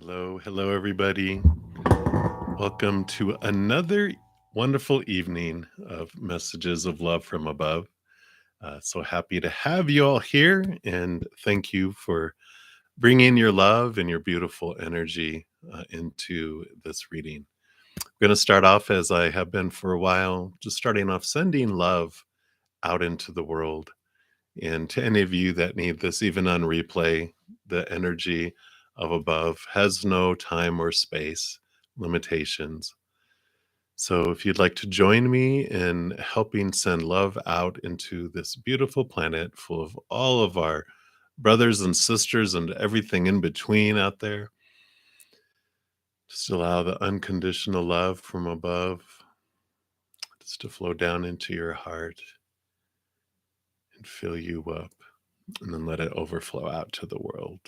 Hello, hello, everybody. Welcome to another wonderful evening of messages of love from above. So happy to have you all here, and thank you for bringing your love and your beautiful energy into this reading. I'm going to start off as I have been for a while, just starting off sending love out into the world. And to any of you that need this, even on replay, the energy of above has no time or space limitations. So if you'd like to join me in helping send love out into this beautiful planet full of all of our brothers and sisters and everything in between out there, just allow the unconditional love from above just to flow down into your heart and fill you up, and then let it overflow out to the world.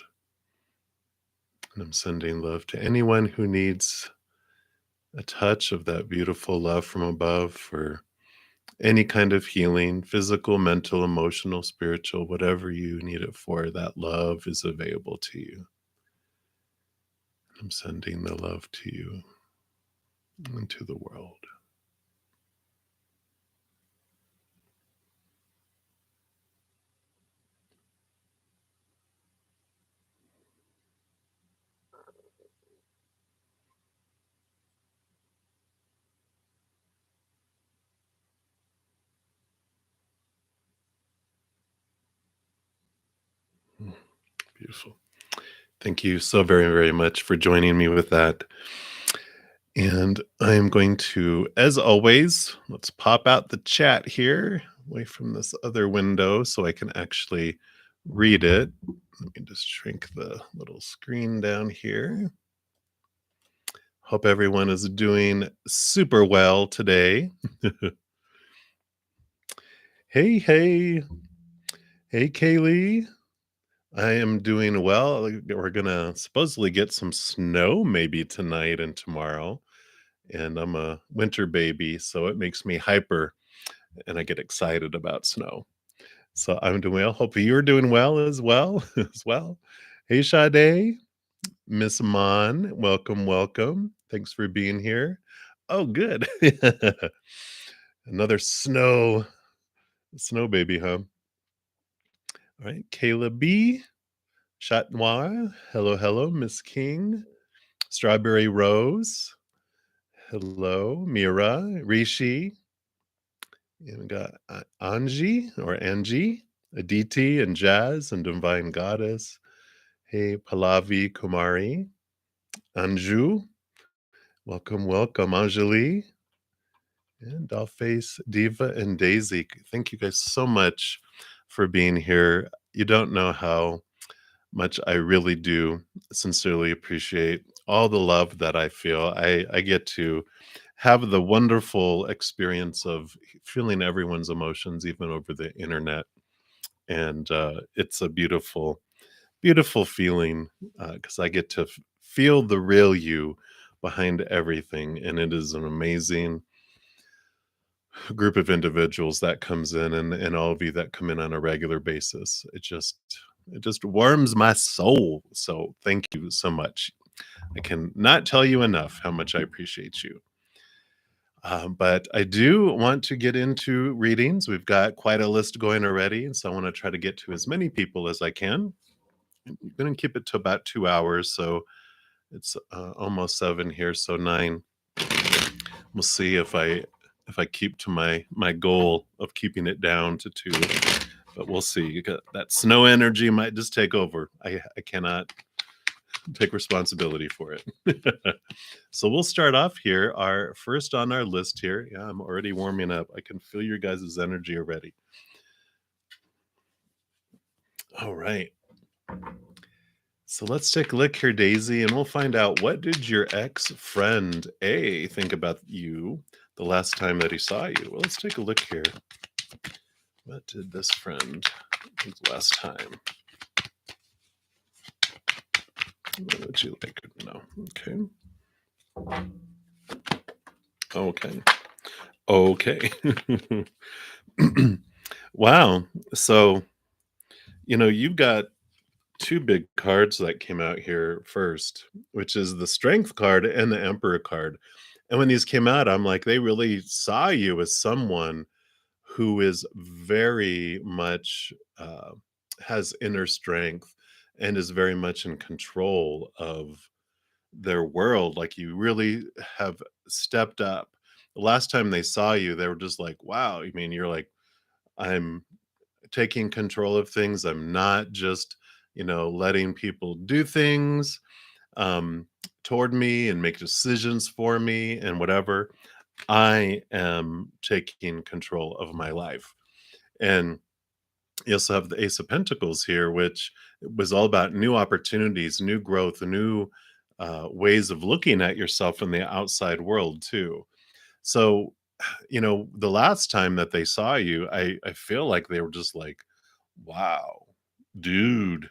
And I'm sending love to anyone who needs a touch of that beautiful love from above for any kind of healing, physical, mental, emotional, spiritual, whatever you need it for. That love is available to you. I'm sending the love to you and to the world. Beautiful. Thank you so very, very much for joining me with that. And I'm going to, as always, let's pop out the chat here away from this other window so I can actually read it. Let me just shrink the little screen down here. Hope everyone is doing super well today. Hey, hey. Hey, Kaylee. I am doing well. We're going to supposedly get some snow maybe tonight and tomorrow. And I'm a winter baby, so it makes me hyper and I get excited about snow. So I'm doing well. Hope you're doing well as well. As well. Hey, Sade, Miss Mon, welcome, welcome. Thanks for being here. Oh, good. Another snow baby, huh? All right, Kayla B, Chat Noir, hello, hello, Miss King, Strawberry Rose, hello, Mira, Rishi, and we got Angie, Aditi, and Jazz, and Divine Goddess. Hey, Pallavi Kumari, Anju, welcome, welcome, Anjali, and Dollface, Diva, and Daisy. Thank you guys so much for being here. You don't know how much I really do sincerely appreciate all the love that I feel. I get to have the wonderful experience of feeling everyone's emotions, even over the internet. And it's a beautiful, beautiful feeling because I get to feel the real you behind everything. And it is an amazing group of individuals that comes in, and all of you that come in on a regular basis. It just warms my soul. So thank you so much. I can not tell you enough how much I appreciate you. But I do want to get into readings. We've got quite a list going already, and so I want to try to get to as many people as I can. I'm going to keep it to about 2 hours, so it's almost 7 here, so 9. We'll see if I keep to my goal of keeping it down to 2, but we'll see. That snow energy might just take over. I cannot take responsibility for it. So we'll start off here. Our first on our list here. Yeah, I'm already warming up. I can feel your guys' energy already. All right. So let's take a look here, Daisy, and we'll find out, what did your ex-friend A think about you the last time that he saw you? Well, let's take a look here. What did this friend think last time? What would you like to know? Okay. Wow. So, you've got two big cards that came out here first, which is the Strength card and the Emperor card. And when these came out, I'm like, they really saw you as someone who is very much has inner strength and is very much in control of their world. Like you really have stepped up. The last time they saw you, they were just like, wow. I mean, you're like, I'm taking control of things. I'm not just, letting people do things um, toward me and make decisions for me and whatever. I am taking control of my life. And you also have the Ace of Pentacles here, which was all about new opportunities, new growth, new ways of looking at yourself in the outside world, too. So, the last time that they saw you, I feel like they were just like, wow, dude.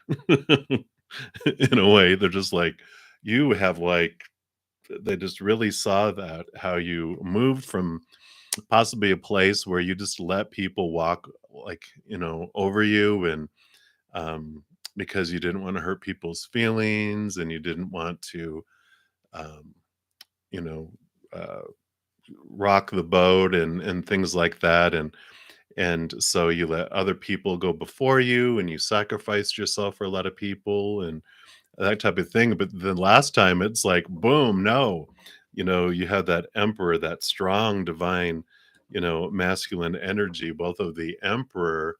In a way, they're just like, you have like, they just really saw that how you moved from possibly a place where you just let people walk like over you and um because you didn't want to hurt people's feelings and you didn't want to um you know uh rock the boat and things like that and so you let other people go before you and you sacrificed yourself for a lot of people and that type of thing. But the last time it's like, boom, no, you had that emperor, that strong divine, masculine energy, both of the emperor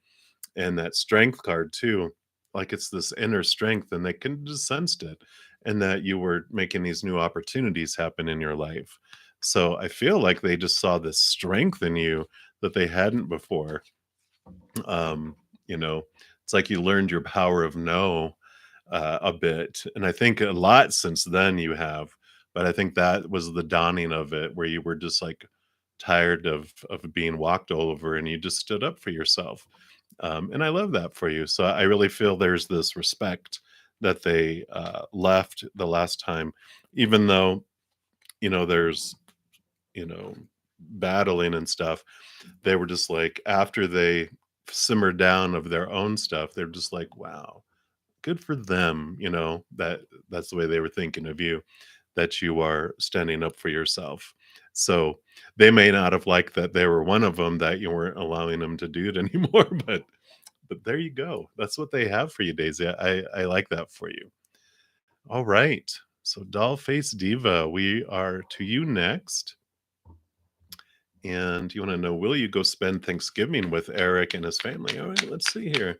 and that strength card too. Like it's this inner strength, and they can just sensed it, and that you were making these new opportunities happen in your life. So I feel like they just saw this strength in you that they hadn't before. Um, you know, it's like you learned your power of no a bit. And I think a lot since then you have, but I think that was the dawning of it where you were just like tired of being walked all over and you just stood up for yourself. And I love that for you. So I really feel there's this respect that they left the last time, even though, there's, you know, battling and stuff. They were just like, after they simmered down of their own stuff, they're just like, wow, good for them, that's the way they were thinking of you, that you are standing up for yourself. So they may not have liked that they were one of them, that you weren't allowing them to do it anymore, but there you go. That's what they have for you, Daisy. I like that for you. All right. So doll face diva, we are to you next. And you want to know, will you go spend Thanksgiving with Eric and his family? All right, let's see here.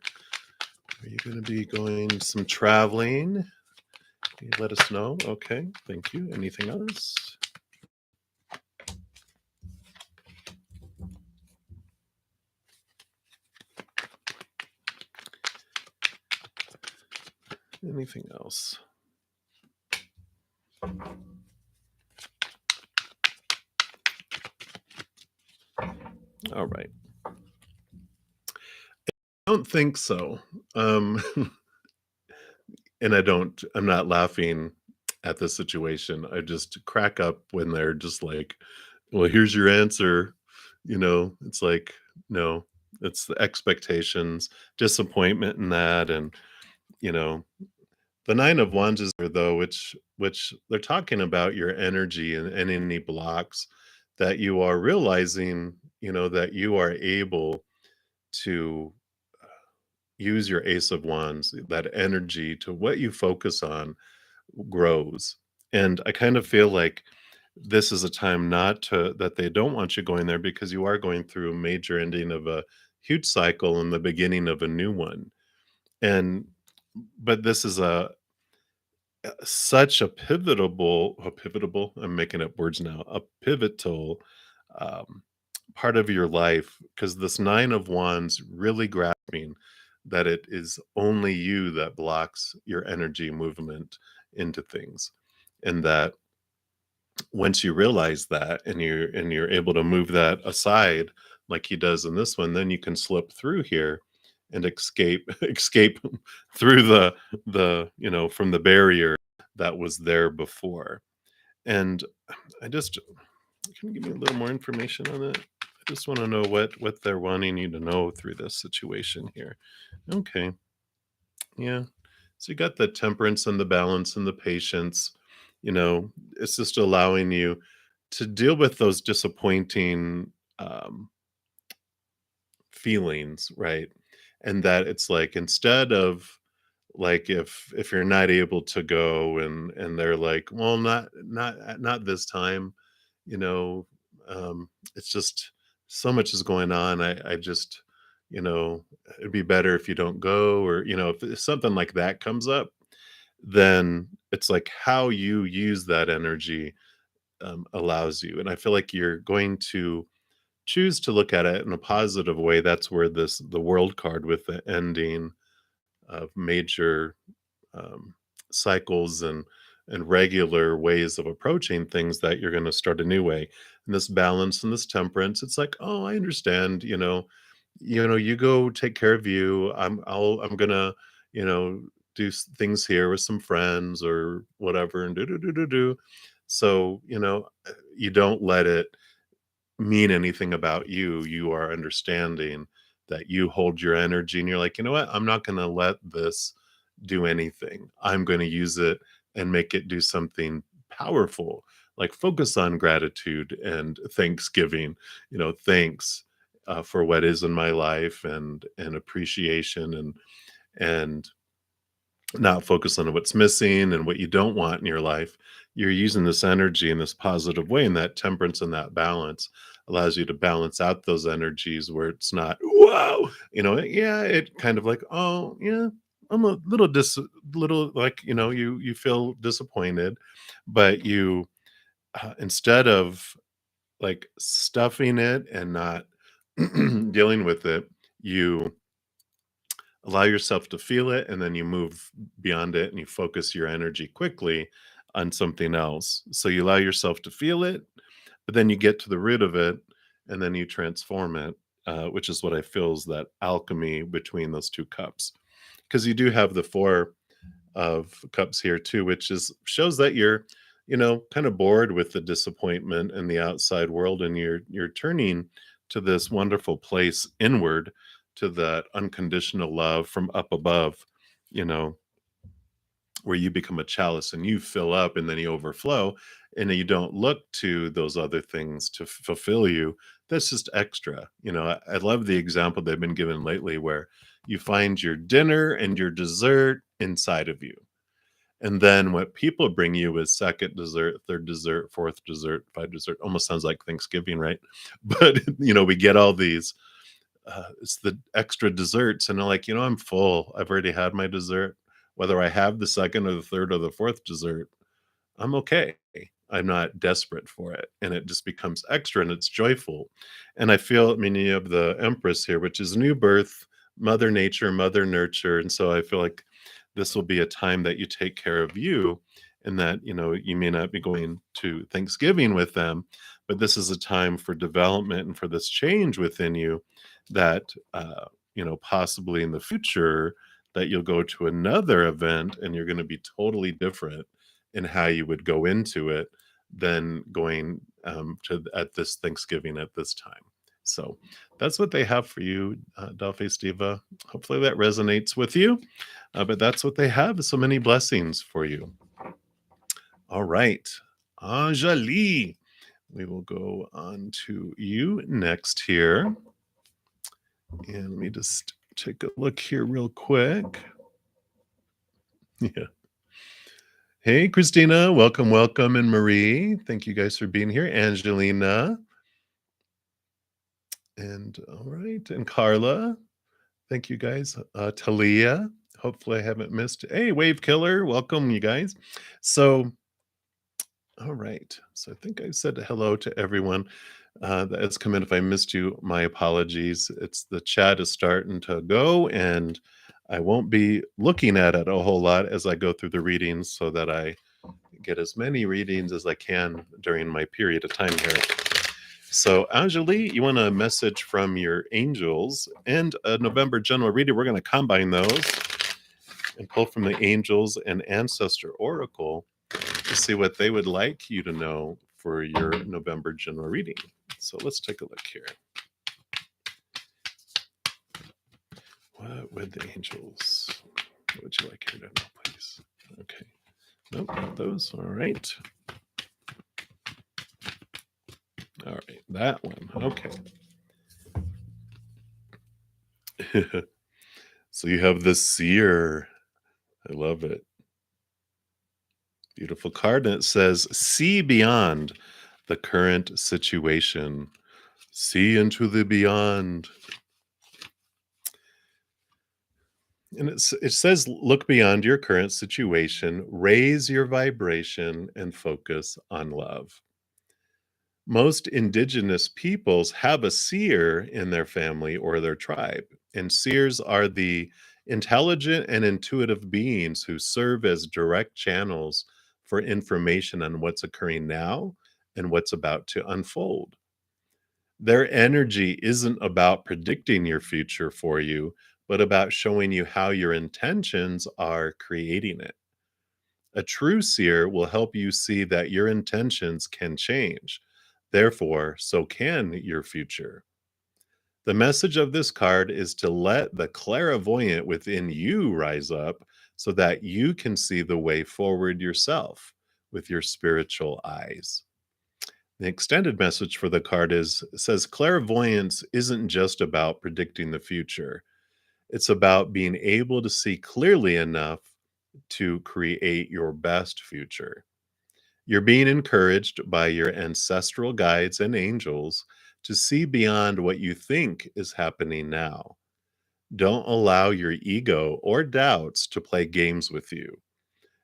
Are you going to be going some traveling? Can you let us know? Okay, thank you. Anything else? Anything else? All right. I don't think so. Um, and I'm not laughing at the situation. I just crack up when they're just like, well, here's your answer. It's like, no, it's the expectations, disappointment in that. And, you know, the 9 of Wands is there though, which they're talking about your energy and any blocks that you are realizing, that you are able to use your Ace of Wands, that energy to what you focus on grows. And I kind of feel like this is a time not to that they don't want you going there because you are going through a major ending of a huge cycle and the beginning of a new one. And but this is such a pivotable, I'm making up words now, a pivotal um, part of your life, because this 9 of Wands really grasping that it is only you that blocks your energy movement into things, and that once you realize that and you're able to move that aside like he does in this one, then you can slip through here and escape escape through the from the barrier that was there before. And I just can you give me a little more information on that? I just want to know what they're wanting you to know through this situation here. Okay. Yeah. So you got the temperance and the balance and the patience. You know, it's just allowing you to deal with those disappointing um, feelings, right? And that it's like instead of like if you're not able to go and they're like, well, not this time, you know, it's just so much is going on. I just, you know, it'd be better if you don't go, or if something like that comes up, then it's like how you use that energy allows you. And I feel like you're going to choose to look at it in a positive way. That's where the world card with the ending of major um, cycles and regular ways of approaching things, that you're going to start a new way. And this balance and this temperance, it's like, oh, I understand. You go take care of you. I'm gonna you know do things here with some friends or whatever, and do. So you don't let it mean anything about you. You are understanding that you hold your energy and you're like, you know what? I'm not going to let this do anything. I'm going to use it and make it do something powerful, like focus on gratitude and thanksgiving. Thanks for what is in my life, and appreciation, and not focus on what's missing and what you don't want in your life. You're using this energy in this positive way, and that temperance and that balance allows you to balance out those energies where it's not, wow, yeah, it kind of like, oh, yeah, I'm a little little like, you feel disappointed, but you, instead of like stuffing it and not dealing with it, you allow yourself to feel it, and then you move beyond it and you focus your energy quickly on something else. So you allow yourself to feel it, but then you get to the root of it, and then you transform it, which is what I feel is that alchemy between those two cups. Because you do have the four of cups here too, which is shows that you're kind of bored with the disappointment in the outside world, and you're turning to this wonderful place inward, to that unconditional love from up above, you know where you become a chalice and you fill up and then you overflow, and then you don't look to those other things to fulfill you. That's just extra. I love the example they've been given lately, where you find your dinner and your dessert inside of you, and then what people bring you is second dessert, third dessert, fourth dessert, five dessert. Almost sounds like Thanksgiving, right? But we get all these. It's the extra desserts, and they're like, I'm full. I've already had my dessert. Whether I have the second or the third or the fourth dessert, I'm okay. I'm not desperate for it. And it just becomes extra and it's joyful. And I feel, you have the Empress here, which is new birth, Mother Nature, Mother Nurture. And so I feel like this will be a time that you take care of you, and that, you may not be going to Thanksgiving with them, but this is a time for development and for this change within you, that, possibly in the future, that you'll go to another event and you're going to be totally different in how you would go into it than going to at this Thanksgiving at this time. So that's what they have for you, Dollface Diva. Hopefully that resonates with you. But that's what they have. So many blessings for you. All right, Anjali, we will go on to you next here. And let me just take a look here real quick. Yeah. Hey, Christina. Welcome, welcome. And Marie, thank you guys for being here. Angelina. And all right. And Carla, thank you guys. Talia, hopefully I haven't missed. Hey, Wave Killer, welcome, you guys. So, all right. So I think I said hello to everyone that has come in. If I missed you, my apologies. It's the chat is starting to go, and I won't be looking at it a whole lot as I go through the readings, so that I get as many readings as I can during my period of time here. So, Anjali, you want a message from your angels and a November general reading? We're going to combine those and pull from the angels and ancestor oracle to see what they would like you to know for your November general reading. So let's take a look here. What would the angels What would you like here to know, please? Okay. Nope, not those. All right. All right. That one. Okay. So you have the seer. I love it. Beautiful card. And it says, see beyond the current situation. See into the beyond. And it says, look beyond your current situation, raise your vibration, and focus on love. Most indigenous peoples have a seer in their family or their tribe, and seers are the intelligent and intuitive beings who serve as direct channels for information on what's occurring now and what's about to unfold. Their energy isn't about predicting your future for you, but about showing you how your intentions are creating it. A true seer will help you see that your intentions can change. Therefore, so can your future. The message of this card is to let the clairvoyant within you rise up so that you can see the way forward yourself with your spiritual eyes. The extended message for the card says clairvoyance isn't just about predicting the future. It's about being able to see clearly enough to create your best future. You're being encouraged by your ancestral guides and angels to see beyond what you think is happening now. Don't allow your ego or doubts to play games with you.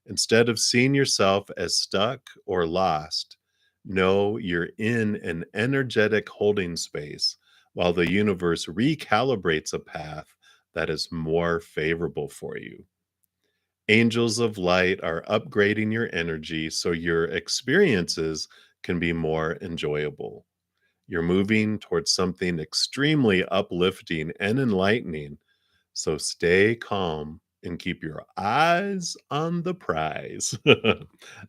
Instead of seeing yourself as stuck or lost, know you're in an energetic holding space while the universe recalibrates a path that is more favorable for you. Angels of light are upgrading your energy so your experiences can be more enjoyable. You're moving towards something extremely uplifting and enlightening, so stay calm and keep your eyes on the prize.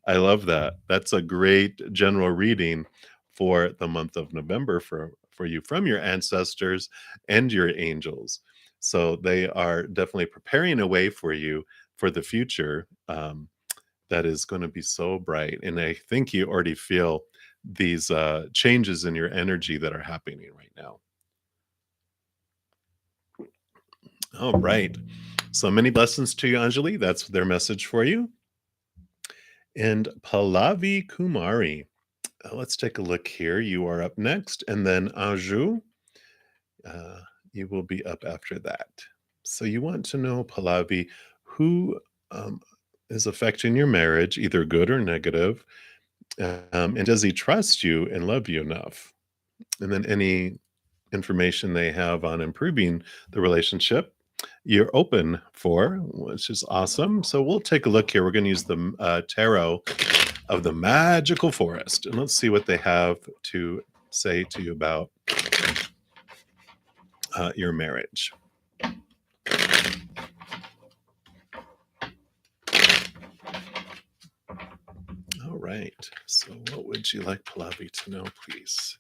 I love that. That's a great general reading for the month of November for you from your ancestors and your angels. So they are definitely preparing a way for you for the future that is going to be so bright. And I think you already feel these changes in your energy that are happening right now. All right. So many blessings to you, Anjali. That's their message for you. And Pallavi Kumari. Let's take a look here. You are up next. And then Anju, uh, you will be up after that. So you want to know, Pallavi, who um, is affecting your marriage, either good or negative, and does he trust you and love you enough? And then any information they have on improving the relationship, you're open for, which is awesome. So we'll take a look here. We're going to use the tarot of the magical forest, and let's see what they have to say to you about your marriage. All right. So, what would you like Pallavi to know, please?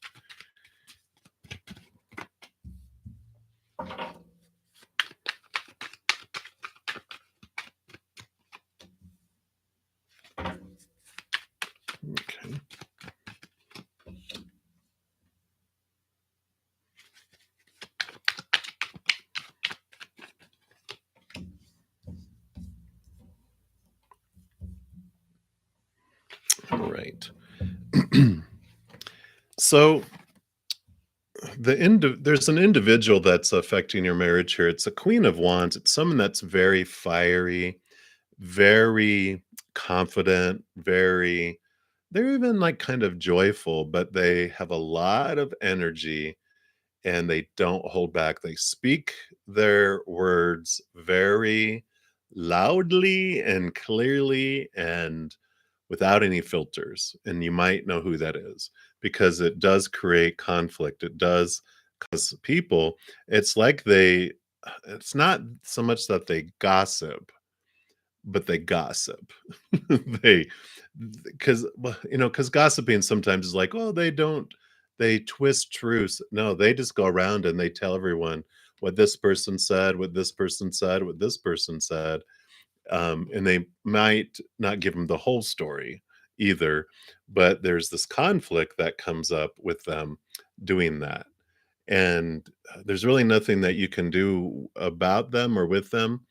Okay. All right. So, there's an individual that's affecting your marriage here. It's a Queen of Wands. It's someone that's very fiery, very confident, very they're even like kind of joyful, but they have a lot of energy and they don't hold back. They speak their words very loudly and clearly and without any filters. And you might know who that is because it does create conflict. It does cause people, it's like it's not so much that they gossip, but they gossip. They because because gossiping sometimes is like, oh, they twist truths. No, they just go around and they tell everyone what this person said, what this person said, what this person said. And they might not give them the whole story either, but there's this conflict that comes up with them doing that. And there's really nothing that you can do about them or with them.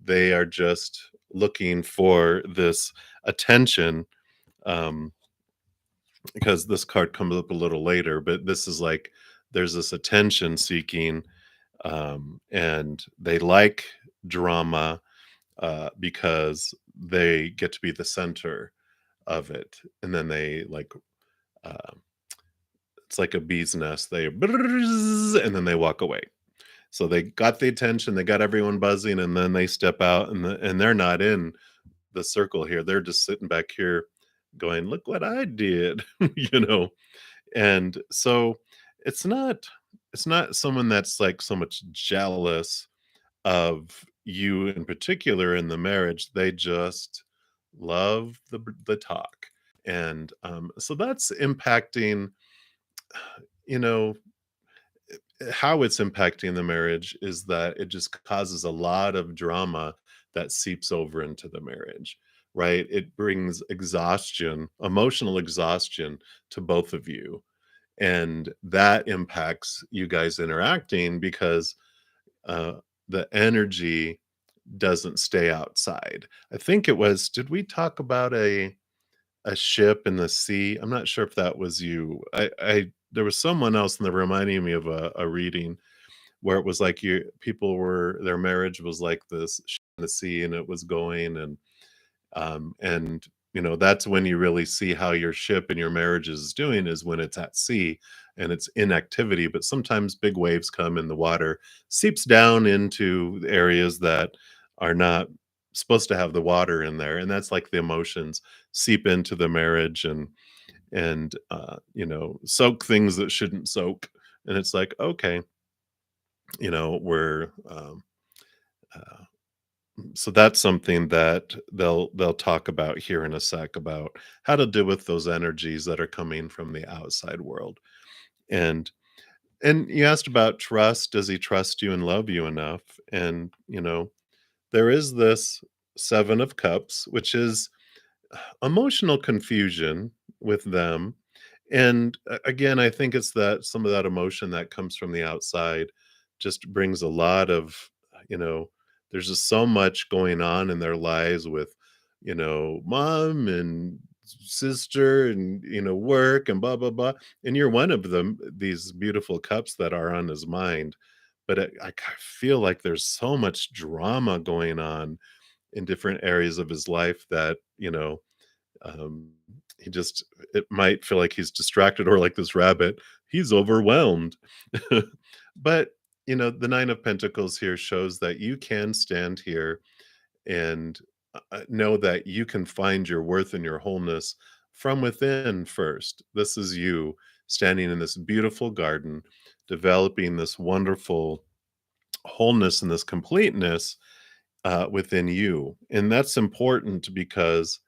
They are just looking for this attention, um, because this card comes up a little later, but this is like there's this attention seeking, and they like drama because they get to be the center of it. And then they like, uh, it's like a bee's nest. They and then they walk away. So they got the attention, they got everyone buzzing, and then they step out, and they're not in the circle here. They're just sitting back here going, "Look what I did," you know. And so it's not it's not someone that's like so much jealous of you in particular in the marriage. They just love the talk. And so that's impacting, you know, how it's impacting the marriage is that it just causes a lot of drama that seeps over into the marriage, right? It brings exhaustion, emotional exhaustion to both of you. And that impacts you guys interacting because uh, the energy doesn't stay outside. I think it was, did we talk about a ship in the sea? I'm not sure if that was you. I there was someone else and they're reminding me of a reading where it was like you people were their marriage was like this ship in the sea and it was going and that's when you really see how your ship and your marriage is doing is when it's at sea and it's in activity. But sometimes big waves come and the water seeps down into the areas that are not supposed to have the water in there, and that's like the emotions seep into the marriage and soak things that shouldn't soak. And it's like, okay, we're uh, so that's something that they'll talk about here in a sec, about how to deal with those energies that are coming from the outside world. And and you asked about trust. Does he trust you and love you enough? And there is this 7 of Cups, which is emotional confusion with them. And again, I think it's that some of that emotion that comes from the outside just brings a lot of, you know, there's just so much going on in their lives with, mom and sister and, work and blah, blah, blah. And you're one of them, these beautiful cups that are on his mind. But feel like there's so much drama going on in different areas of his life that, um, he just it might feel like he's distracted or like this rabbit, he's overwhelmed. But, the 9 of Pentacles here shows that you can stand here and know that you can find your worth and your wholeness from within first. This is you standing in this beautiful garden, developing this wonderful wholeness and this completeness within you. And that's important because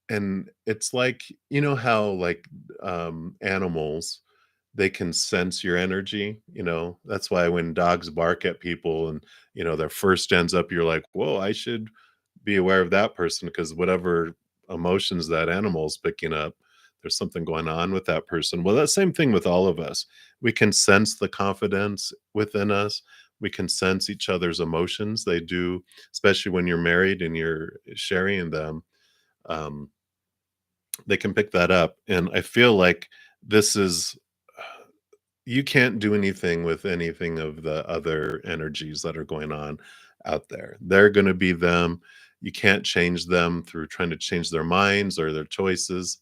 and it's like, how like animals, they can sense your energy. That's why when dogs bark at people and their fur stands up, you're like, whoa, I should be aware of that person, because whatever emotions that animal is picking up, there's something going on with that person. Well, that same thing with all of us. We can sense the confidence within us. We can sense each other's emotions. They do, especially when you're married and you're sharing them. um, they can pick that up. And I feel like this is you can't do anything with anything of the other energies that are going on out there. They're going to be them. You can't change them through trying to change their minds or their choices.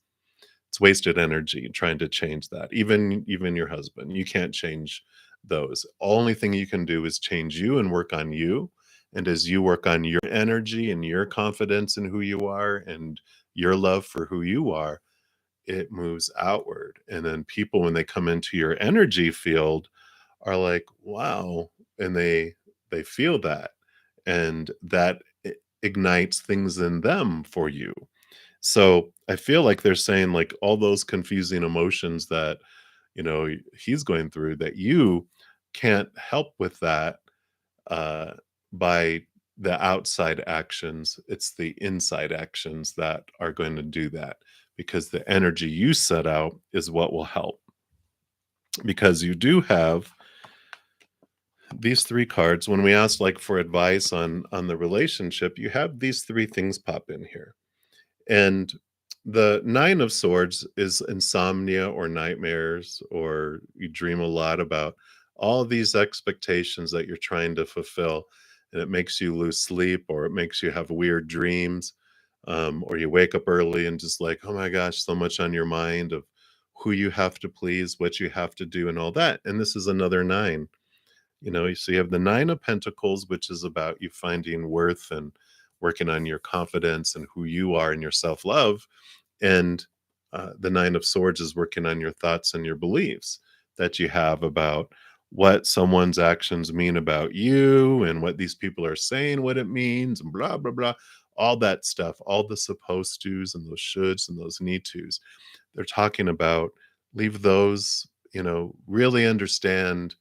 It's wasted energy trying to change that. Even your husband, you can't change those. Only thing you can do is change you and work on you. And as you work on your energy and your confidence in who you are and your love for who you are, it moves outward. And then people, when they come into your energy field, are like, wow. And they feel that. And that ignites things in them for you. So I feel like they're saying, like, all those confusing emotions that he's going through, that you can't help with that, uh by the outside actions, it's the inside actions that are going to do that, because the energy you set out is what will help. Because you do have these three cards. When we ask like for advice on the relationship, you have these three things pop in here. And the Nine of Swords is insomnia or nightmares, or you dream a lot about all these expectations that you're trying to fulfill. And it makes you lose sleep, or it makes you have weird dreams, or you wake up early and just like, oh my gosh, so much on your mind of who you have to please, what you have to do, and all that. And this is another nine. So you have the Nine of Pentacles, which is about you finding worth and working on your confidence and who you are and your self-love. And the Nine of Swords is working on your thoughts and your beliefs that you have about what someone's actions mean about you, and what these people are saying, what it means, and blah, blah, blah. All that stuff, all the supposed tos and those shoulds and those need tos. They're talking about leave those, really understand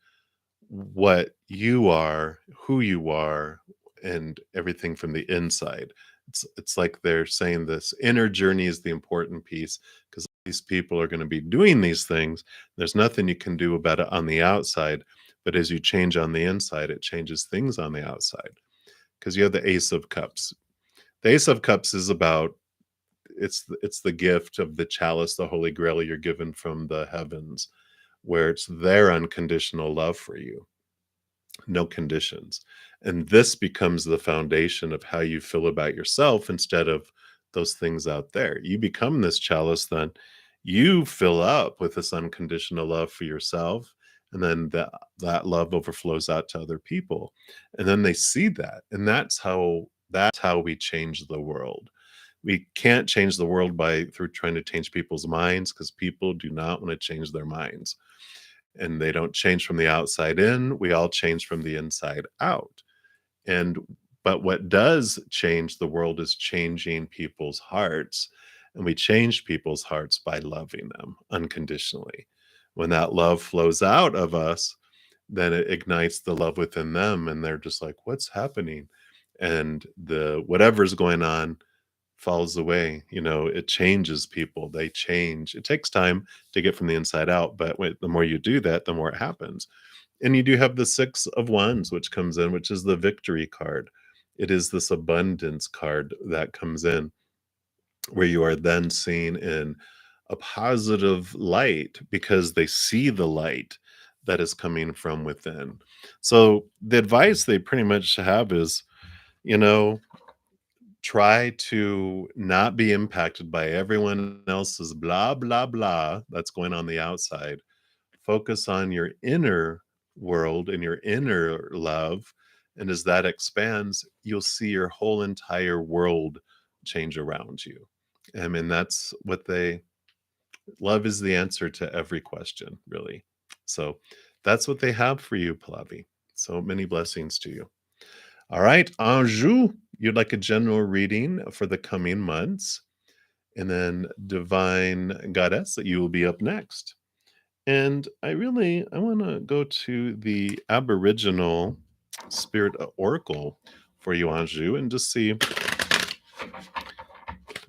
what you are, who you are, and everything from the inside. It's like they're saying this inner journey is the important piece, because these people are going to be doing these things. There's nothing you can do about it on the outside, but as you change on the inside, it changes things on the outside. Because you have the Ace of Cups. The Ace of Cups is about it's the gift of the chalice, the Holy Grail you're given from the heavens, where it's their unconditional love for you, no conditions. And this becomes the foundation of how you feel about yourself instead of those things out there. You become this chalice, then you fill up with this unconditional love for yourself. And then that love overflows out to other people. And then they see that. And that's how we change the world. We can't change the world by through trying to change people's minds, because people do not want to change their minds, and they don't change from the outside in. We all change from the inside out. And but what does change the world is changing people's hearts. And we change people's hearts by loving them unconditionally. When that love flows out of us, then it ignites the love within them, and they're just like, what's happening? And the whatever's going on falls away. It changes people. They change. It takes time to get from the inside out, but the more you do that, the more it happens. And you do have the Six of Wands, which comes in, which is the victory card. It is this abundance card that comes in, where you are then seen in a positive light because they see the light that is coming from within. So the advice they pretty much have is, you know, try to not be impacted by everyone else's blah blah blah that's going on the outside. Focus on your inner world and your inner love, and as that expands, you'll see your whole entire world change around you. I mean, that's what they love is the answer to every question, really. So that's what they have for you, Pallavi. So many blessings to you. All right, Anjou, you'd like a general reading for the coming months. And then Divine Goddess, that you will be up next. And I want to go to the Aboriginal Spirit Oracle for you, Anjou, and just see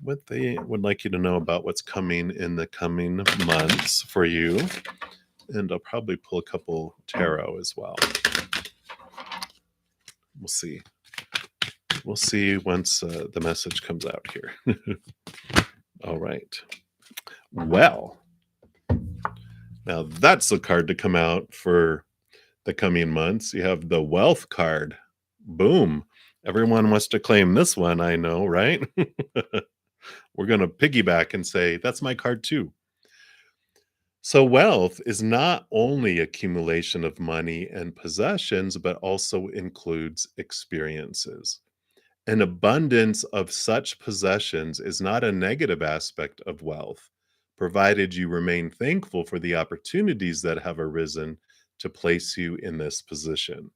what they would like you to know about what's coming in the coming months for you. And I'll probably pull a couple tarot as well. We'll see. We'll see once the message comes out here. All right. Well, now that's a card to come out for the coming months. You have the Wealth card. Boom. Everyone wants to claim this one, I know, right? We're going to piggyback and say, that's my card too. So wealth is not only accumulation of money and possessions, but also includes experiences. An abundance of such possessions is not a negative aspect of wealth, provided you remain thankful for the opportunities that have arisen to place you in this position.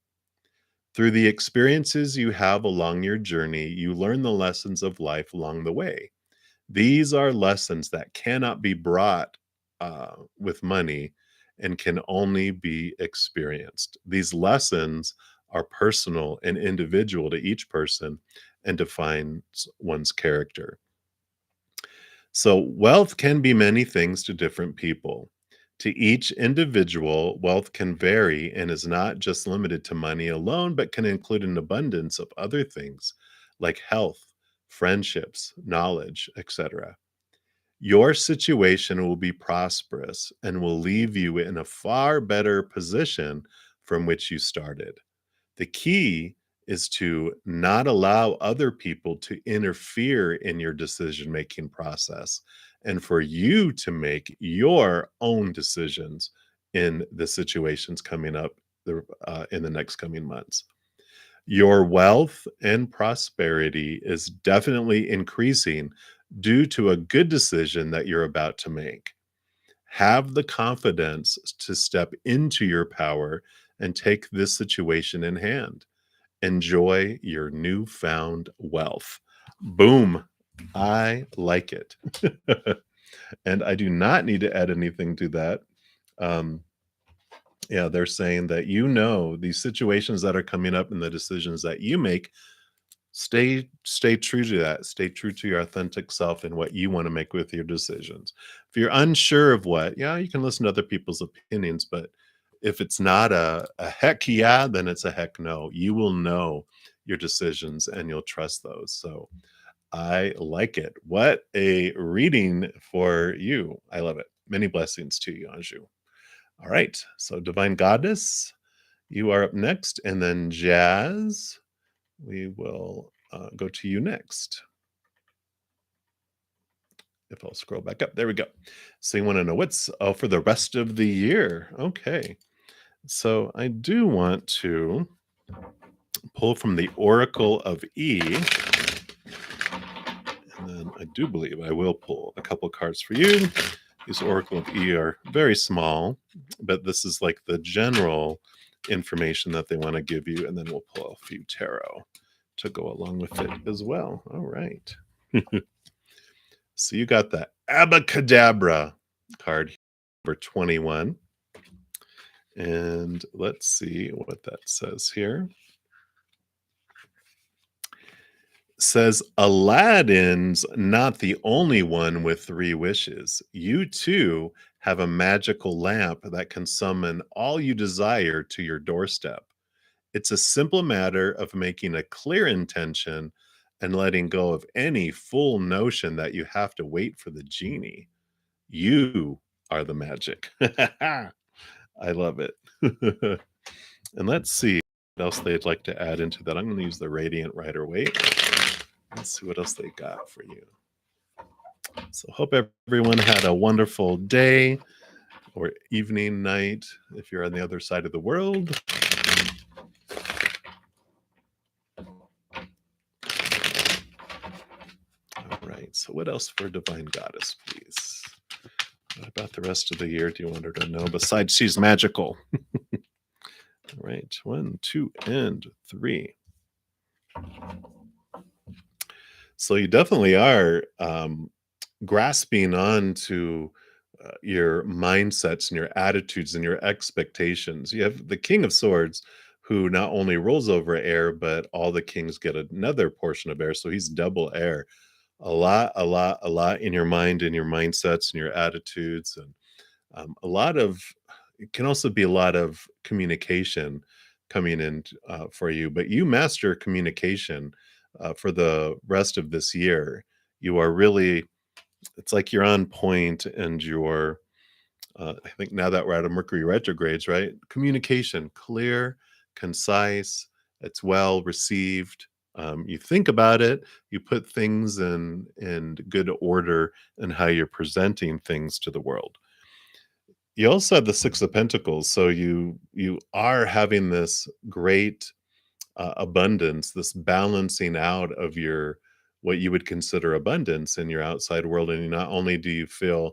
Through the experiences you have along your journey, you learn the lessons of life along the way. These are lessons that cannot be brought with money and can only be experienced. These lessons are personal and individual to each person and defines one's character. So, wealth can be many things to different people. To each individual, wealth can vary and is not just limited to money alone, but can include an abundance of other things like health, friendships, knowledge, etc. Your situation will be prosperous and will leave you in a far better position from which you started. The key is to not allow other people to interfere in your decision making process and for you to make your own decisions in the situations coming up in the next coming months. Your wealth and prosperity is definitely increasing due to a good decision that you're about to make. Have the confidence to step into your power and take this situation in hand. Enjoy your newfound wealth. Boom. I like it. And I do not need to add anything to that. Um, yeah, they're saying that these situations that are coming up and the decisions that you make, stay true to that. Stay true to your authentic self and what you want to make with your decisions. If you're unsure of what, yeah, you can listen to other people's opinions, but if it's not a heck yeah, then it's a heck no. You will know your decisions and you'll trust those. So I like it. What a reading for you. I love it. Many blessings to you, Anju. All right. So, Divine Goddess, you are up next. And then Jazz, we will go to you next. If I'll scroll back up, there we go. So you want to know what's for the rest of the year? Okay. So I do want to pull from the Oracle of E, and then I do believe I will pull a couple cards for you. These Oracle of E are very small, but this is like the general information that they want to give you, and then we'll pull a few tarot to go along with it as well. All right. So you got the Abacadabra card, number 21. And let's see what that says here. Says Aladdin's not the only one with three wishes. You too have a magical lamp that can summon all you desire to your doorstep. It's a simple matter of making a clear intention and letting go of any fool notion that you have to wait for the genie. You are the magic. I love it. And let's see what else they'd like to add into that. I'm going to use the Radiant Rider Waite. Let's see what else they got for you. So hope everyone had a wonderful day or evening, night, if you're on the other side of the world. All right. So what else for Divine Goddess, please? What about the rest of the year do you want her to know besides she's magical? All right. 1, 2, and 3. So you definitely are grasping on to your mindsets and your attitudes and your expectations. You have the King of Swords, who not only rules over air, but all the kings get another portion of air. So he's double air. A lot in your mind and your mindsets and your attitudes, and a lot of it can also be a lot of communication coming in for you. But you master communication for the rest of this year. You are really, it's like you're on point, and you're I think now that we're out of Mercury retrogrades, right? Communication, clear, concise, it's well received. You think about it, you put things in good order and how you're presenting things to the world. You also have the Six of Pentacles, so you are having this great abundance, this balancing out of your what you would consider abundance in your outside world, and not only do you feel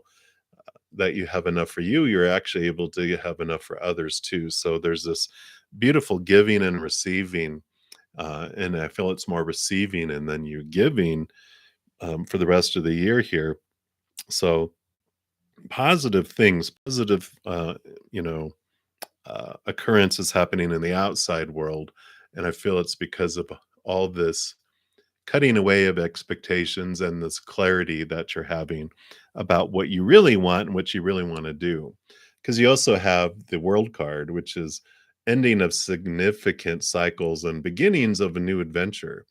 that you have enough for you, you're actually able to have enough for others too. So there's this beautiful giving and receiving, and I feel it's more receiving and then you giving for the rest of the year here. So positive things, positive, you know, occurrences happening in the outside world. And I feel it's because of all this cutting away of expectations and this clarity that you're having about what you really want and what you really want to do. Because you also have the world card, which is ending of significant cycles and beginnings of a new adventure.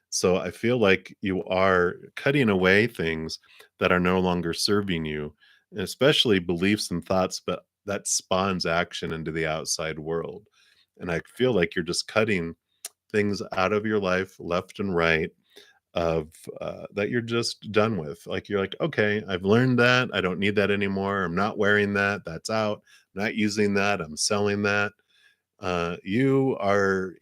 So I feel like you are cutting away things that are no longer serving you, and especially beliefs and thoughts, but that spawns action into the outside world. And I feel like you're just cutting things out of your life left and right of that you're just done with. Like you're like, okay, I've learned that. I don't need that anymore. I'm not wearing that. That's out. I'm not using that. I'm selling that. You are,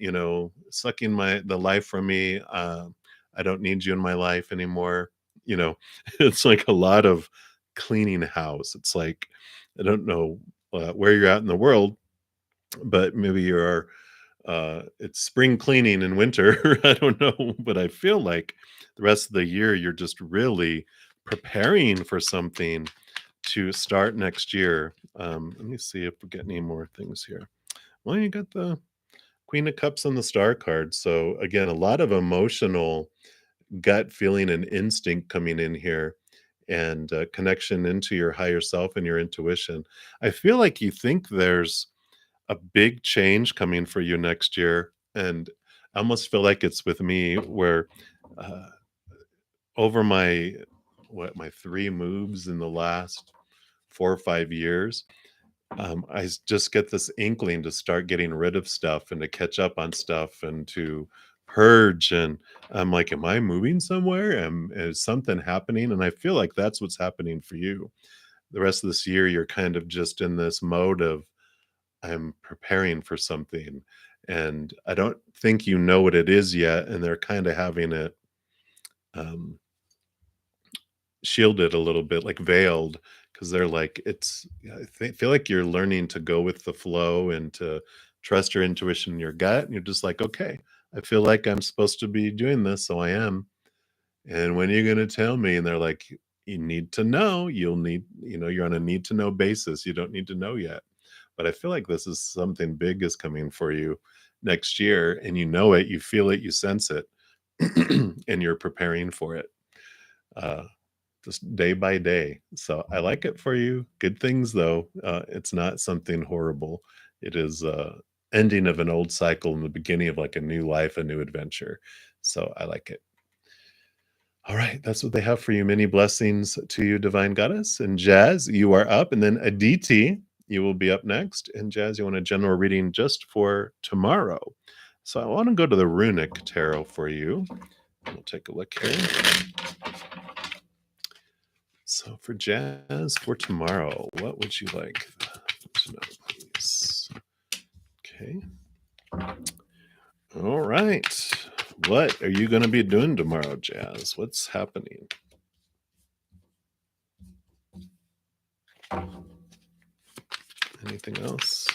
sucking the life from me. I don't need you in my life anymore. You know, it's like a lot of cleaning house. It's like, I don't know where you're at in the world, but maybe you're it's spring cleaning in winter. I don't know, but I feel like the rest of the year you're just really preparing for something to start next year. Let me see if we get any more things here. Well, you got the Queen of Cups and the Star card. So again, a lot of emotional gut feeling and instinct coming in here, and connection into your higher self and your intuition. I feel like you think there's a big change coming for you next year, and I almost feel like it's with me where uh, over my 3 moves in the last 4 or 5 years, just get this inkling to start getting rid of stuff and to catch up on stuff and to purge, and I'm like, "Am I moving somewhere? Is something happening?" And I feel like that's what's happening for you. The rest of this year, you're kind of just in this mode of I'm preparing for something, and I don't think you know what it is yet, and they're kinda having it, um, shielded a little bit, like veiled, because 'cause they're like, it's yeah, feel like you're learning to go with the flow and to trust your intuition and your gut, and you're just like, "Okay, I feel like I'm supposed to be doing this, so I am, and when are you gonna tell me?" And they're like, "You need to know, you're on a need to know basis, you don't need to know yet." But I feel like this is something big is coming for you next year, and you know it, you feel it, you sense it, and you're preparing for it, uh, just day by day. So I like it for you. Good things though. It's not something horrible. It is ending of an old cycle and the beginning of like a new life, a new adventure. So I like it. All right, that's what they have for you. Many blessings to you, Divine Goddess. And Jazz, you are up. And then Aditi, you will be up next. And Jazz, you want a general reading just for tomorrow. So I want to go to the Runic Tarot for you. We'll take a look here. So for Jazz for tomorrow, what would you like to know, please? Okay. All right. What are you going to be doing tomorrow, Jazz? What's happening? Anything else?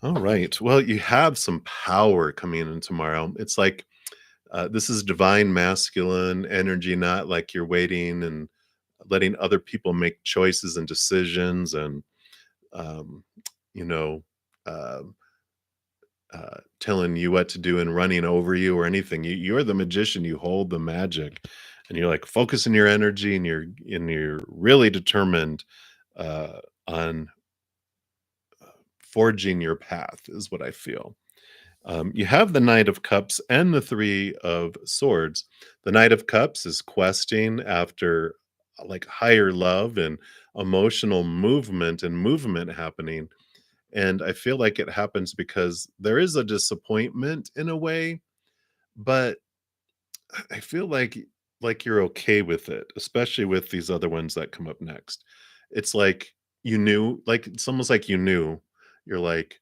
All right. Well, you have some power coming in tomorrow. It's like this is divine masculine energy, not like you're waiting and letting other people make choices and decisions and, um, you know, uh, telling you what to do and running over you or anything. You're the magician. You hold the magic, and you're like focusing your energy, and you're really determined on forging your path. Is what I feel. You have the Knight of Cups and the Three of Swords. The Knight of Cups is questing after like higher love and emotional movement happening. And I feel like it happens because there is a disappointment in a way, but I feel like you're okay with it, especially with these other ones that come up next. It's like you knew, like it's almost like you knew. You're like,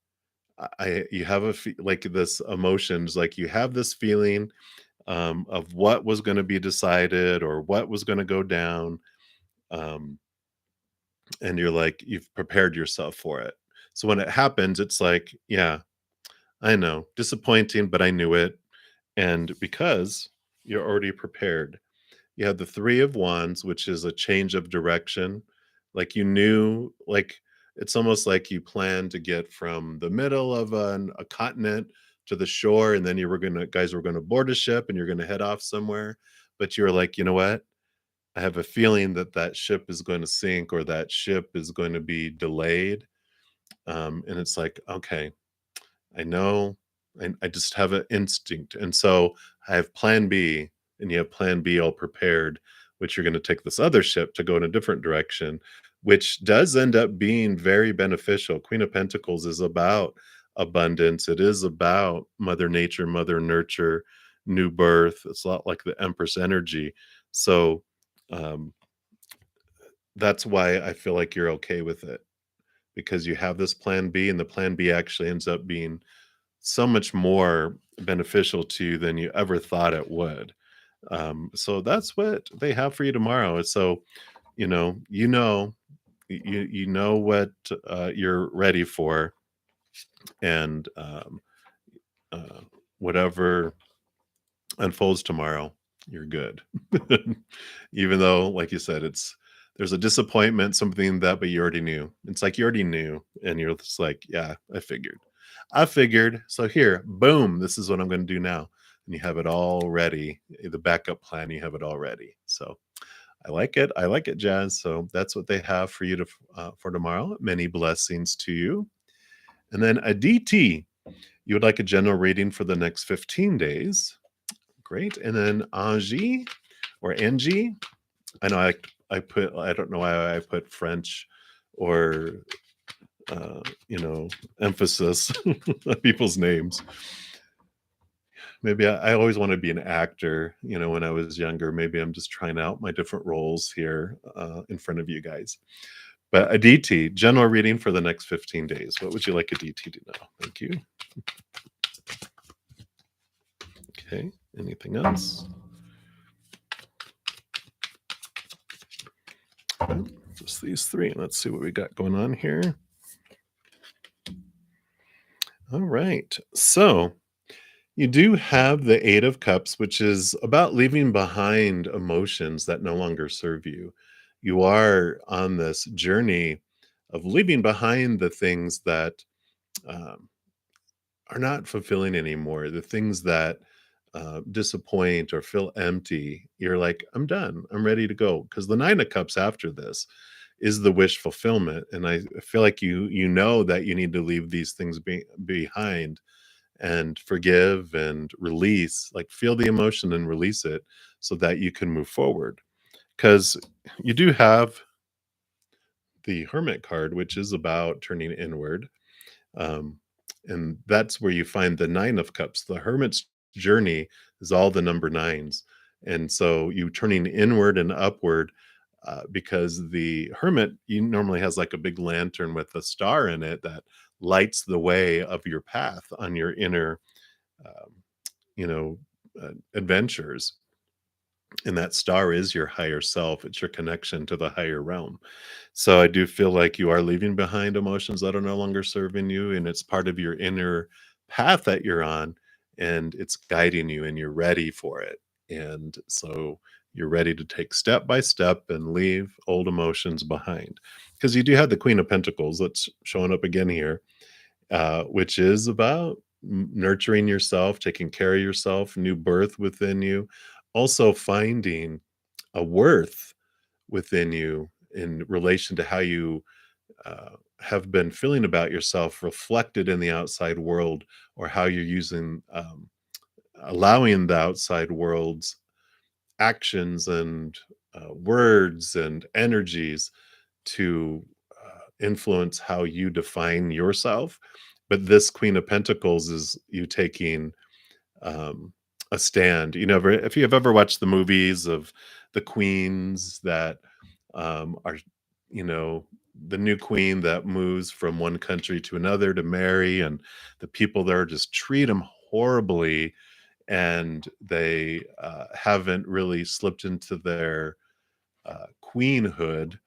you have like this emotions, like you have this feeling of what was going to be decided or what was going to go down, um, and you're like you've prepared yourself for it. So when it happens, it's like, yeah, I know, disappointing, but I knew it, and because you're already prepared, You have the 3 of Wands, which is a change of direction. Like, you knew like, it's almost like you planned to get from the middle of a continent to the shore, and then you were gonna guys were gonna board a ship, and you're gonna head off somewhere, but you were like, "You know what? I have a feeling that that ship is going to sink or that ship is going to be delayed." And it's like, "Okay, I know, I just have an instinct, and so I have plan B, and you have plan B all prepared, which you're gonna take this other ship to go in a different direction, which does end up being very beneficial. Queen of Pentacles is about abundance, it is about Mother Nature, Mother Nurture, new birth, it's a lot like the Empress energy. So, um, that's why I feel like you're okay with it, because you have this plan B, and the plan B actually ends up being so much more beneficial to you than you ever thought it would. So that's what they have for you tomorrow. So, you know what you're ready for, and uh, whatever unfolds tomorrow, you're good. Even though, like you said, there's a disappointment, something that, but you already knew. It's like you already knew, and you're just like, yeah, I figured. I figured. So here, boom, this is what I'm going to do now. And you have it all ready. The backup plan, you have it all ready. So I like it. I like it, Jazz. So that's what they have for you for tomorrow. Many blessings to you. And then Aditi, you would like a general reading for the next 15 days. Great. And then Angie or Angie. I know I don't know why I put French or emphasis on people's names. Maybe I always want to be an actor, when I was younger. Maybe I'm just trying out my different roles here in front of you guys. But Aditi, general reading for the next 15 days. What would you like Aditi to know? Thank you. Okay. Anything else? Just these three. Let's see what we got going on here. All right. So you do have the Eight of Cups, which is about leaving behind emotions that no longer serve you. You are on this journey of leaving behind the things that um, are not fulfilling anymore, the things that disappoint or feel empty. You're like, I'm done. I'm ready to go. Because the Nine of Cups after this is the wish fulfillment, and I feel like you know that you need to leave these things behind and forgive and release, like feel the emotion and release it so that you can move forward. Because you do have the Hermit card, which is about turning inward. Um, and that's where you find the Nine of Cups. The Hermit's journey is all the number nines. And so you turning inward and upward, because the Hermit, you normally has like a big lantern with a star in it that lights the way of your path on your inner um, adventures. And that star is your higher self. It's your connection to the higher realm. So I do feel like you are leaving behind emotions that are no longer serving you, and it's part of your inner path that you're on, and it's guiding you, and you're ready for it. And so you're ready to take step by step and leave old emotions behind. Because you do have the Queen of Pentacles that's showing up again here, which is about nurturing yourself, taking care of yourself, new birth within you, also finding a worth within you in relation to how you have been feeling about yourself reflected in the outside world, or how you're using, allowing the outside world's actions and words and energies to influence how you define yourself. But this Queen of Pentacles is you taking um, a stand. If you have ever watched the movies of the queens that are, you know, the new queen that moves from one country to another to marry, and the people there just treat them horribly, and they haven't really slipped into their queenhood,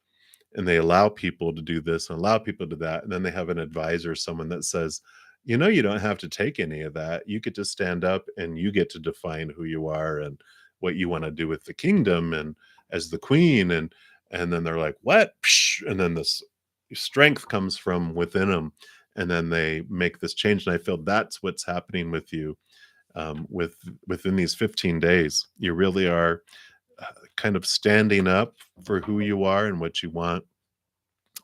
and they allow people to do this and allow people to do that, and then they have an advisor, someone that says, you don't have to take any of that. You get to stand up and you get to define who you are, and what you want to do with the kingdom and as the queen, and then they're like, what? Psh, and then this strength comes from within them, and then they make this change. And I feel that's what's happening with you, with within these 15 days. You really are kind of standing up for who you are and what you want,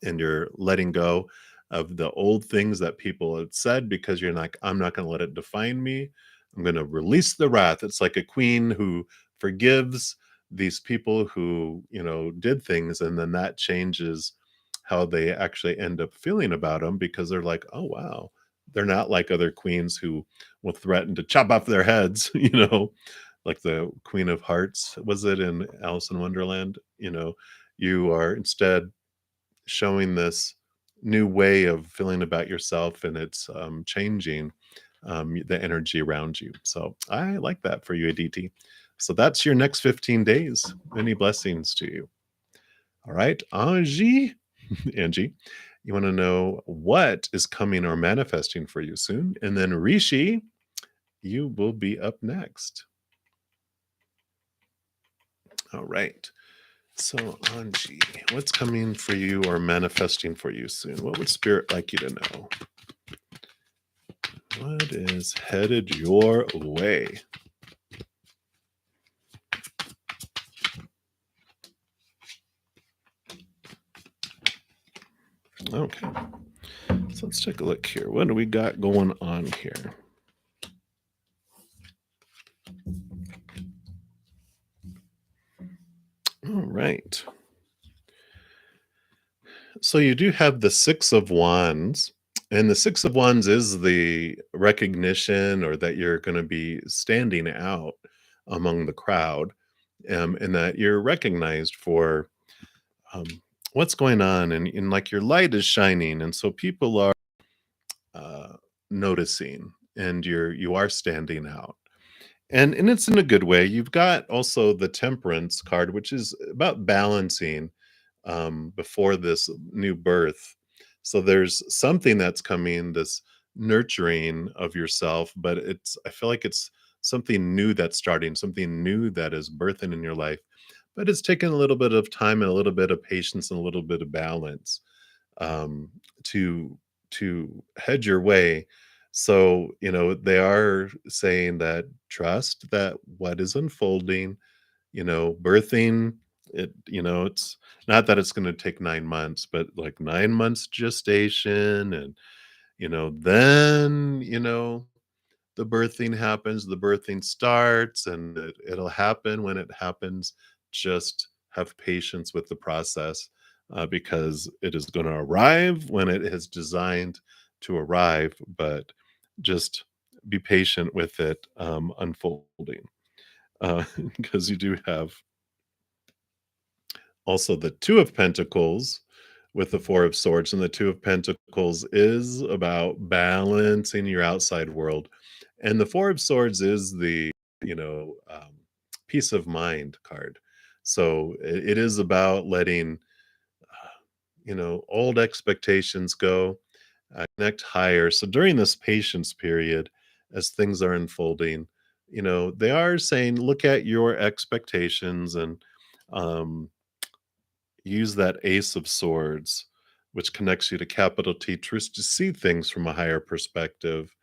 and you're letting go of the old things that people had said, because you're like, I'm not going to let it define me. I'm going to release the wrath. It's like a queen who forgives these people who, did things, and then that changes how they actually end up feeling about them, because they're like, oh wow, they're not like other queens who will threaten to chop off their heads, like the Queen of Hearts, was it in Alice in Wonderland? You are instead showing this new way of feeling about yourself, and it's changing the energy around you. So I like that for you, ADT. So that's your next 15 days. Many blessings to you. All right, Angie, Angie, you want to know what is coming or manifesting for you soon? And then Rishi, you will be up next. All right. So, Angie, what's coming for you or manifesting for you soon? What would Spirit like you to know? What is headed your way? Okay. So let's take a look here. What do we got going on here? All right. So you do have the Six of Wands, and the Six of Wands is the recognition, or that you're going to be standing out among the crowd, and that you're recognized for um, what's going on, and like your light is shining, and so people are uh, noticing, and you are standing out, and it's in a good way. You've got also the Temperance card, which is about balancing before this new birth. So there's something that's coming, this nurturing of yourself, but I feel like it's something new that's starting, something new that is birthing in your life, but it's taken a little bit of time and a little bit of patience and a little bit of balance um, to head your way. So they are saying that trust that what is unfolding, birthing it. It's not that it's going to take 9 months, but like 9 months gestation, and then the birthing happens, the birthing starts, and it'll happen when it happens. Just have patience with the process, because it is going to arrive when it is designed to arrive, but just be patient with it unfolding, because you do have also the Two of Pentacles with the Four of Swords, and the Two of Pentacles is about balancing your outside world, and the Four of Swords is the peace of mind card. So it is about letting old expectations go, connect higher. So during this patience period, as things are unfolding, they are saying, look at your expectations, and um, use that Ace of Swords, which connects you to capital T truths, to see things from a higher perspective.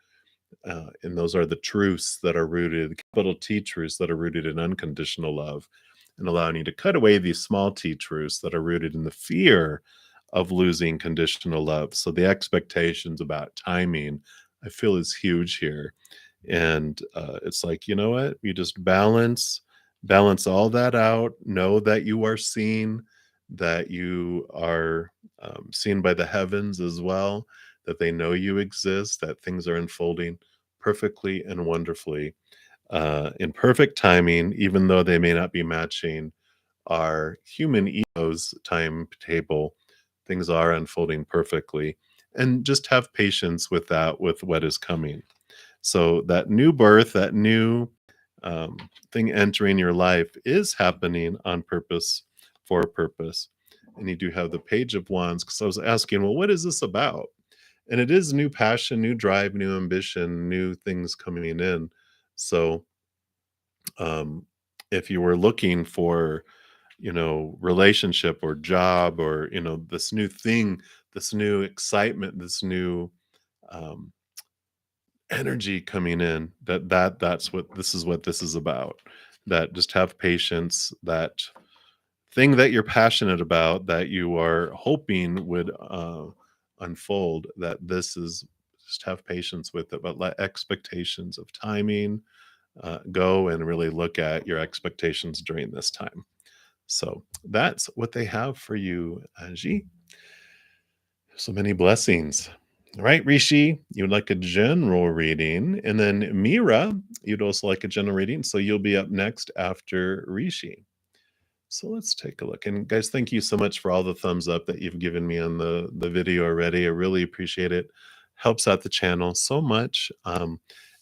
And those are the truths that are rooted, capital T truths that are rooted in unconditional love, and allowing you to cut away these small T truths that are rooted in the fear of losing conditional love. So the expectations about timing, I feel, is huge here. And it's like, you know what? You just balance all that out. Know that you are seen, that you are seen by the heavens as well, that they know you exist, that things are unfolding perfectly and wonderfully, in perfect timing, even though they may not be matching our human ego's timetable. Things are unfolding perfectly. And just have patience with that, with what is coming. So that new birth, that new um, thing entering your life is happening on purpose, for a purpose. And you do have the Page of Wands, because I was asking, well, what is this about? And it is new passion, new drive, new ambition, new things coming in. So um, if you were looking for, relationship or job or, this new thing, this new excitement, this new um, energy coming in, that's what this is about. That just have patience, that thing that you're passionate about, that you are hoping would unfold, that this is just have patience with it, but let expectations of timing go and really look at your expectations during this time. So that's what they have for you, Anji. So many blessings. All right, Rishi, you would like a general reading. And then Mira, you'd also like a general reading. So you'll be up next after Rishi. So let's take a look. And guys, thank you so much for all the thumbs up that you've given me on the video already. I really appreciate it. Helps out the channel so much.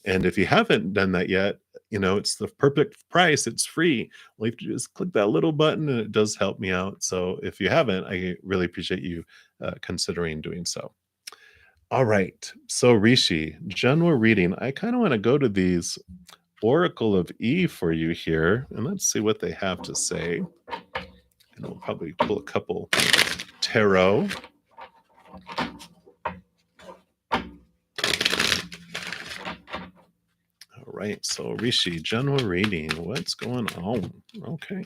And if you haven't done that yet, it's the perfect price. It's free. All you have to do is click that little button, and it does help me out. So if you haven't, I really appreciate you considering doing so. All right. So Rishi, general reading. I kind of want to go to these Oracle of E for you here, and let's see what they have to say. And we'll probably pull a couple tarot. All right, so Rishi, general reading. What's going on? Okay.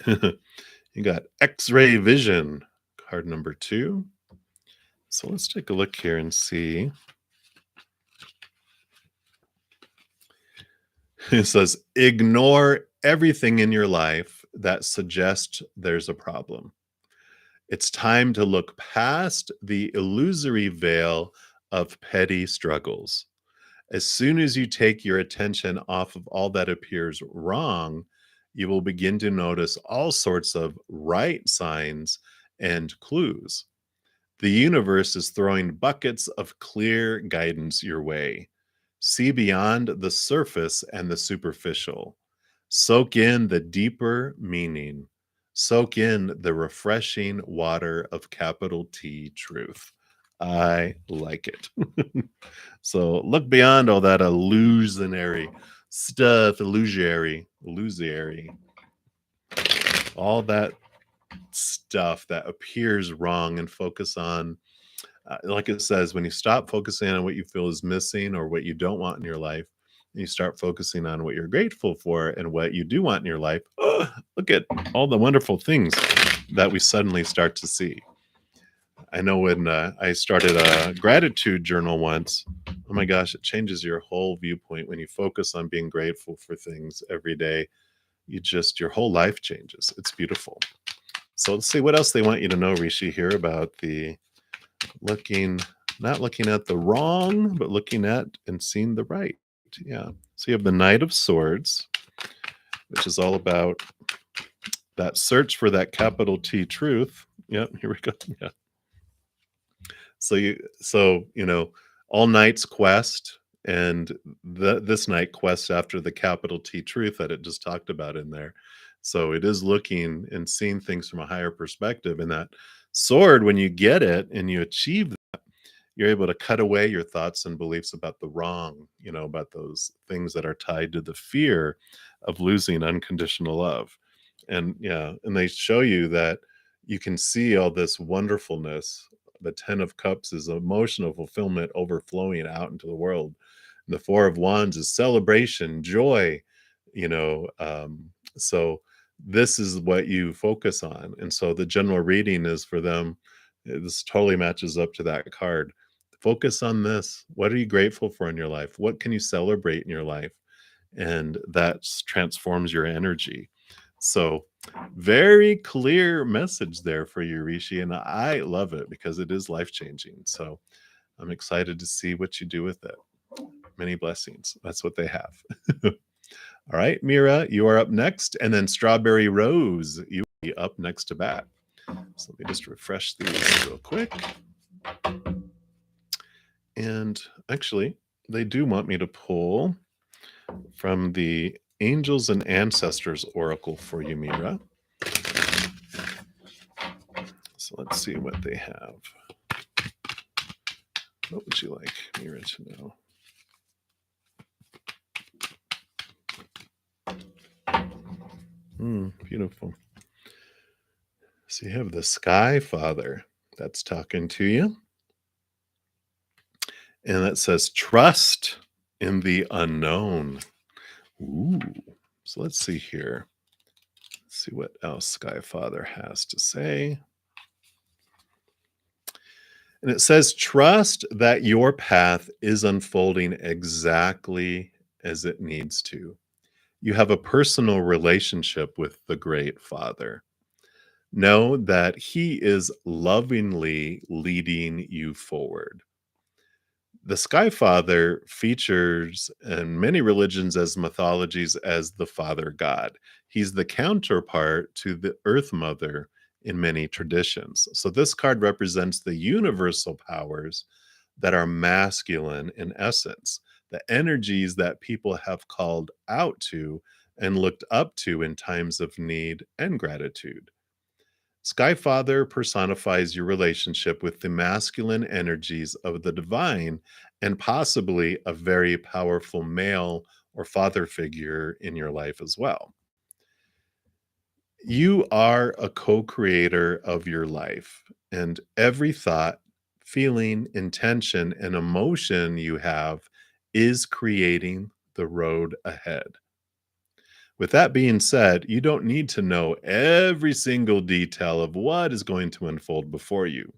You got X-ray vision, card number 2. So let's take a look here and see. It says, ignore everything in your life that suggests there's a problem. It's time to look past the illusory veil of petty struggles. As soon as you take your attention off of all that appears wrong, you will begin to notice all sorts of right signs and clues. The universe is throwing buckets of clear guidance your way. See beyond the surface and the superficial. Soak in the deeper meaning. Soak in the refreshing water of capital T truth. I like it. So look beyond all that illusionary stuff, illusory, all that stuff that appears wrong, and focus on, like it says, when you stop focusing on what you feel is missing or what you don't want in your life, and you start focusing on what you're grateful for and what you do want in your life, look at all the wonderful things that we suddenly start to see. I know when I started a gratitude journal once, oh my gosh, it changes your whole viewpoint when you focus on being grateful for things every day. Your whole life changes. It's beautiful. So let's see what else they want you to know, Rishi, here about the not looking at the wrong, but looking at and seeing the right. Yeah. So you have the Knight of Swords, which is all about that search for that capital T truth. Yep, here we go. Yeah. So all Knight's quest, and this Knight quest after the capital T truth that it just talked about in there. So it is looking and seeing things from a higher perspective. And that sword, when you get it and you achieve, you're able to cut away your thoughts and beliefs about the wrong, about those things that are tied to the fear of losing unconditional love. And yeah, and they show you that you can see all this wonderfulness. The 10 of Cups is emotional fulfillment overflowing out into the world. And the 4 of Wands is celebration, joy, so this is what you focus on. And so the general reading is for them. This totally matches up to that card. Focus on this. What are you grateful for in your life? What can you celebrate in your life? And that transforms your energy. So very clear message there for you, Rishi, and I love it because it is life-changing. So I'm excited to see what you do with it. Many blessings. That's what they have. All right, Mira, you are up next, and then Strawberry Rose, you will be up next to bat. So let me just refresh these real quick. And actually, they do want me to pull from the Angels and Ancestors Oracle for you, Mira. So let's see what they have. What would you like Mira to know? Beautiful. So you have the Sky Father that's talking to you, and it says, trust in the unknown. Ooh. So let's see here. Let's see what else Sky Father has to say. And it says, trust that your path is unfolding exactly as it needs to. You have a personal relationship with the Great Father. Know that He is lovingly leading you forward. The Sky Father features in many religions as mythologies as the Father God. He's the counterpart to the Earth Mother in many traditions. So this card represents the universal powers that are masculine in essence, the energies that people have called out to and looked up to in times of need and gratitude. Skyfather personifies your relationship with the masculine energies of the divine and possibly a very powerful male or father figure in your life as well. You are a co creator of your life, and every thought, feeling, intention, and emotion you have is creating the road ahead. With that being said, you don't need to know every single detail of what is going to unfold before you.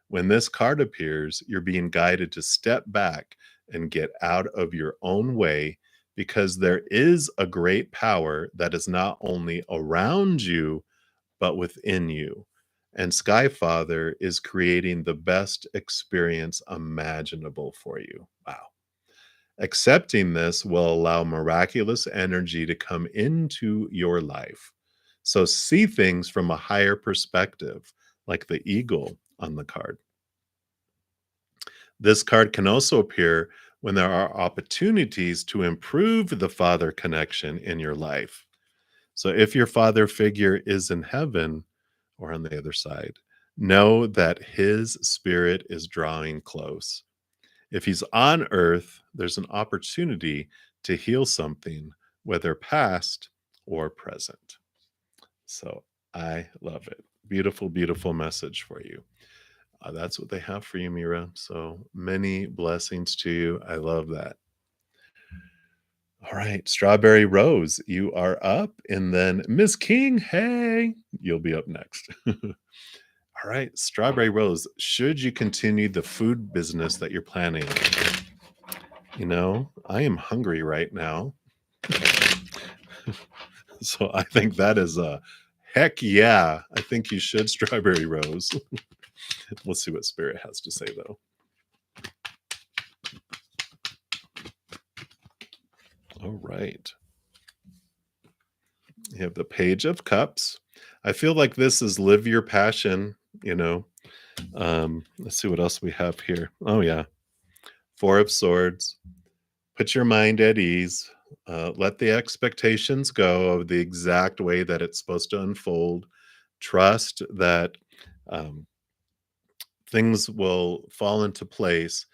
When this card appears, you're being guided to step back and get out of your own way because there is a great power that is not only around you, but within you. And Skyfather is creating the best experience imaginable for you. Wow. Accepting this will allow miraculous energy to come into your life. So see things from a higher perspective, like the eagle on the card. This card can also appear when there are opportunities to improve the father connection in your life. So if your father figure is in heaven or on the other side, know that his spirit is drawing close. If he's on earth, there's an opportunity to heal something, whether past or present. So I love it. Beautiful, beautiful message for you. That's what they have for you, Mira. So many blessings to you. I love that. All right, Strawberry Rose, you are up. And then Miss King, hey, you'll be up next. All right, Strawberry Rose, should you continue the food business that you're planning? I am hungry right now. So I think that is a heck yeah. I think you should, Strawberry Rose. Let's see what Spirit has to say, though. All right. You have the Page of Cups. I feel like this is live your passion, you know. Let's see what else we have here. Oh, yeah. Four of Swords. Put your mind at ease. Let the expectations go of the exact way that it's supposed to unfold. Trust that things will fall into place.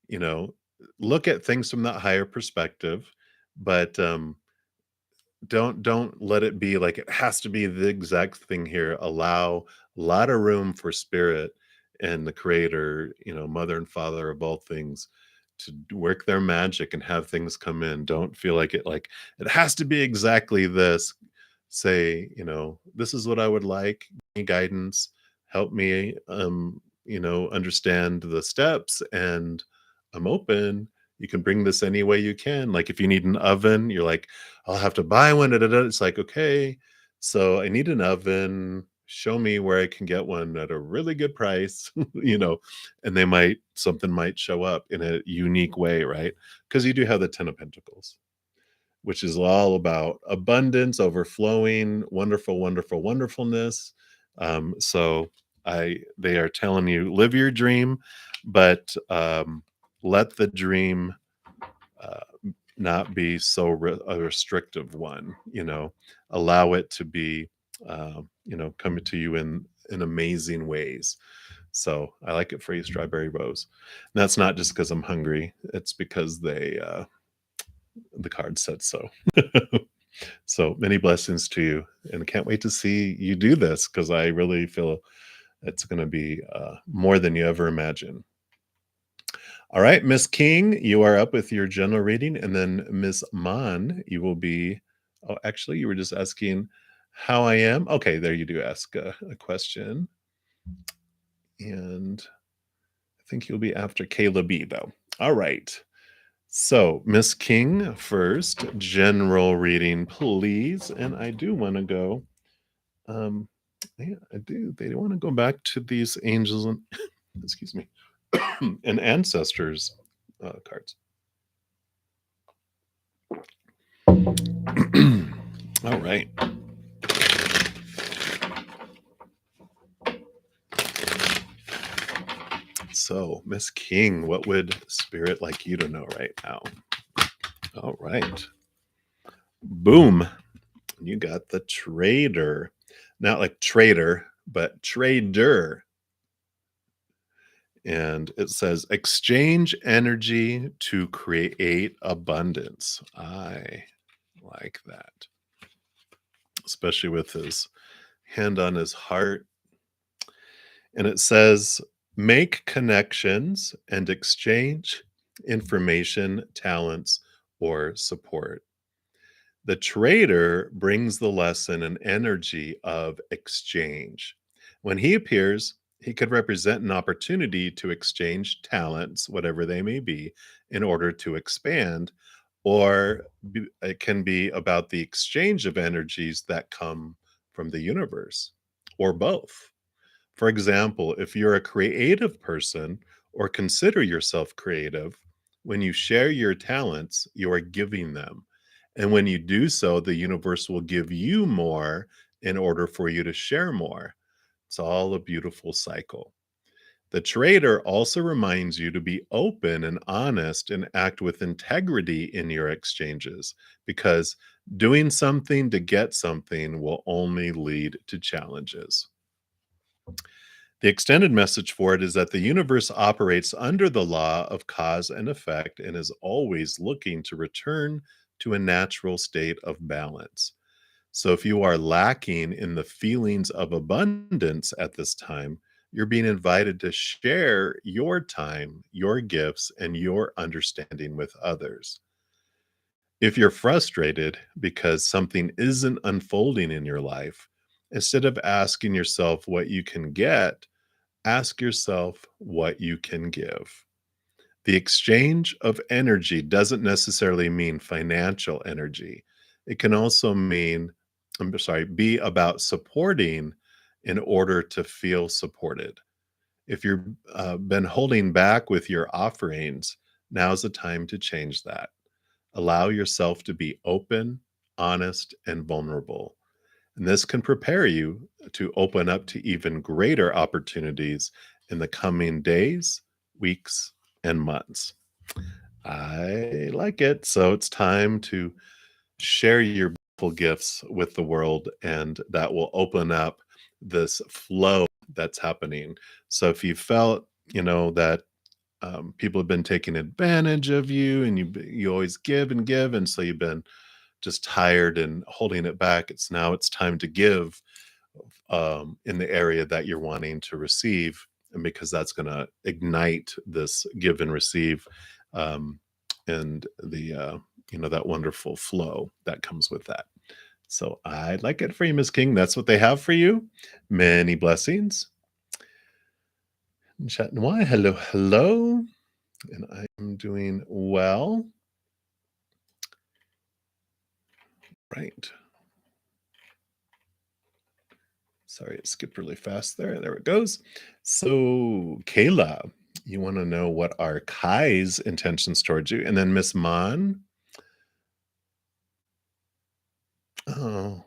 You know, look at things from that higher perspective, but don't let it be like it has to be the exact thing here. Allow a lot of room for spirit and the creator, mother and father of all things, to work their magic and have things come in. Don't feel like it has to be exactly this. Say, this is what I would like. Give me guidance, help me understand the steps, and I'm open. You can bring this any way you can. Like if you need an oven, you're like, I'll have to buy one. Da, da, da. It's like, okay, so I need an oven. Show me where I can get one at a really good price, and something might show up in a unique way, right? Because you do have the Ten of Pentacles, which is all about abundance, overflowing, wonderful, wonderful, wonderfulness. So they are telling you, live your dream, but let the dream uh, not be so a restrictive one. Allow it to be, coming to you in amazing ways. So I like it for you, Strawberry Rose. And that's not just because I'm hungry. It's because the card said so. So many blessings to you, and can't wait to see you do this because I really feel it's going to be more than you ever imagine. All right, Miss King, you are up with your general reading, and then Miss Mon, you will be. Oh, actually, you were just asking how I am. Okay, there you do ask a question, and I think you'll be after Kayla B, though. All right. So, Miss King, first, general reading, please. And I do want to go. Um, yeah, I do. They want to go back to these angels and, excuse me, and ancestors cards. All right. So, Miss King, what would Spirit like you to know right now? All right. Boom. You got the trader. Not like trader, but trader. And it says exchange energy to create abundance. I like that, especially with his hand on his heart. And it says make connections and exchange information, talents, or support. The trader brings the lesson and energy of exchange. When he appears, he could represent an opportunity to exchange talents, whatever they may be, in order to expand, or it can be about the exchange of energies that come from the universe, or both. For example, if you're a creative person or consider yourself creative, when you share your talents, you are giving them. And when you do so, the universe will give you more in order for you to share more. It's all a beautiful cycle. The trader also reminds you to be open and honest and act with integrity in your exchanges because doing something to get something will only lead to challenges. The extended message for it is that the universe operates under the law of cause and effect and is always looking to return to a natural state of balance. So, if you are lacking in the feelings of abundance at this time, you're being invited to share your time, your gifts, and your understanding with others. If you're frustrated because something isn't unfolding in your life, instead of asking yourself what you can get, ask yourself what you can give. The exchange of energy doesn't necessarily mean financial energy. It can also mean, I'm sorry, be about supporting in order to feel supported. If you've been holding back with your offerings, now's the time to change that. Allow yourself to be open, honest, and vulnerable. And this can prepare you to open up to even greater opportunities in the coming days, weeks, and months. I like it. So it's time to share your beautiful gifts with the world, and that will open up this flow that's happening. So if you felt, that people have been taking advantage of you, and you always give and give, and so you've been just tired and holding it back. It's time to give in the area that you're wanting to receive, and because that's going to ignite this give and receive, um, and the that wonderful flow that comes with that. So I like it for you, Miss King. That's what they have for you. Many blessings. Chat Noir, hello, hello. And I am doing well. Right. Sorry, it skipped really fast there. There it goes. So, Kayla, you want to know what are Kai's intentions towards you? And then Miss Mon. Oh,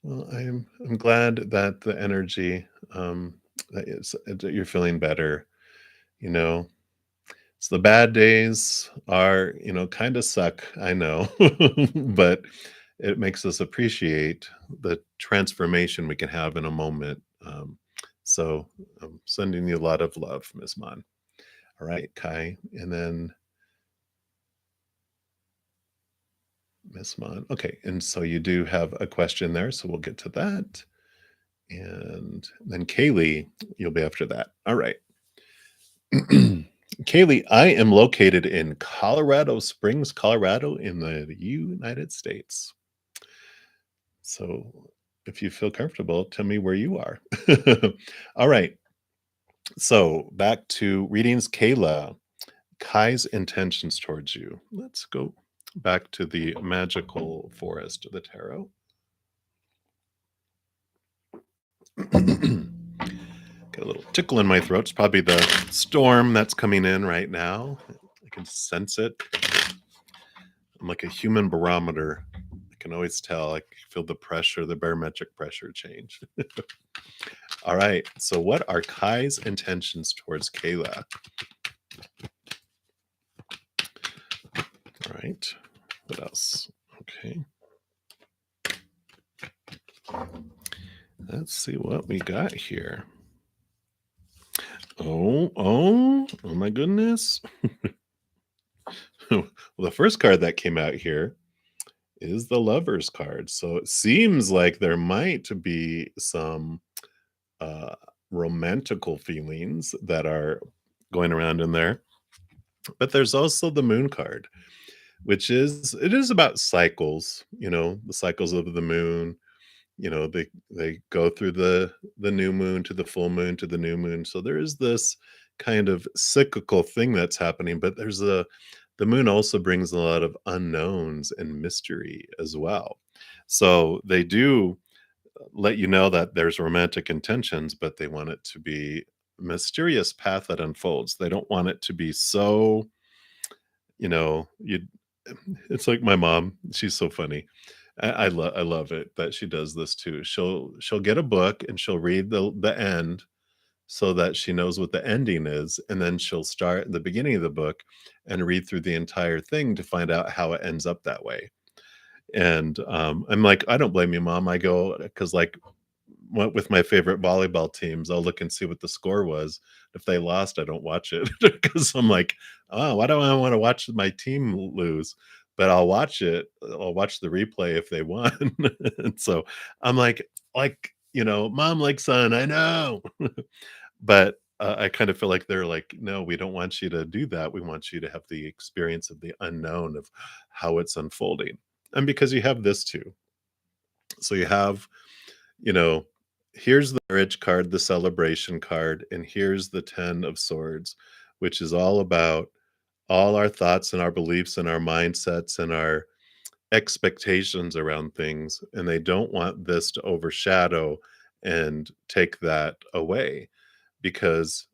well, I'm glad that the energy that you're feeling better. You know, so the bad days are, kind of suck, I know, but it makes us appreciate the transformation we can have in a moment. So I'm sending you a lot of love, Miss Mon. All right, Kai. And then Miss Mon. Okay, and so you do have a question there, so we'll get to that. And then Kaylee, you'll be after that. All right. Kaylee, I am located in Colorado Springs, Colorado, in the United States. So if you feel comfortable, tell me where you are. All right. So back to readings, Kayla. Kai's intentions towards you. Let's go back to the magical forest of the tarot. Got a little tickle in my throat. It's probably the storm that's coming in right now. I can sense it. I'm like a human barometer. I can always tell. I can feel the pressure, the barometric pressure change. All right. So, what are Kai's intentions towards Kayla? All right. What else? Okay. Let's see what we got here. Oh my goodness. Well, the first card that came out here is the Lover's card. So it seems like there might be some uh romantical feelings that are going around in there. But there's also the Moon card, which is it is about cycles, the cycles of the moon. They go through the new moon to the full moon to the new moon. So there is this kind of cyclical thing that's happening, but the moon also brings a lot of unknowns and mystery as well. So they do let you know that there's romantic intentions, but they want it to be a mysterious path that unfolds. They don't want it to be so, you it's like my mom, she's so funny. I love it that she does this too. She'll get a book and she'll read the end so that she knows what the ending is, and then she'll start at the beginning of the book and read through the entire thing to find out how it ends up that way. And I'm like, I don't blame you, mom. I go because like went with my favorite volleyball teams. I'll look and see what the score was. If they lost, I don't watch it because I'm like, oh, why do I want to watch my team lose? But I'll watch it. I'll watch the replay if they won. And so I'm like, mom like son, I know. But I kind of feel like they're like, no, we don't want you to do that. We want you to have the experience of the unknown of how it's unfolding. And because you have this too. So you have you know, here's the marriage card, the celebration card, and here's the 10 of swords, which is all about all our thoughts and our beliefs and our mindsets and our expectations around things. And they don't want this to overshadow and take that away because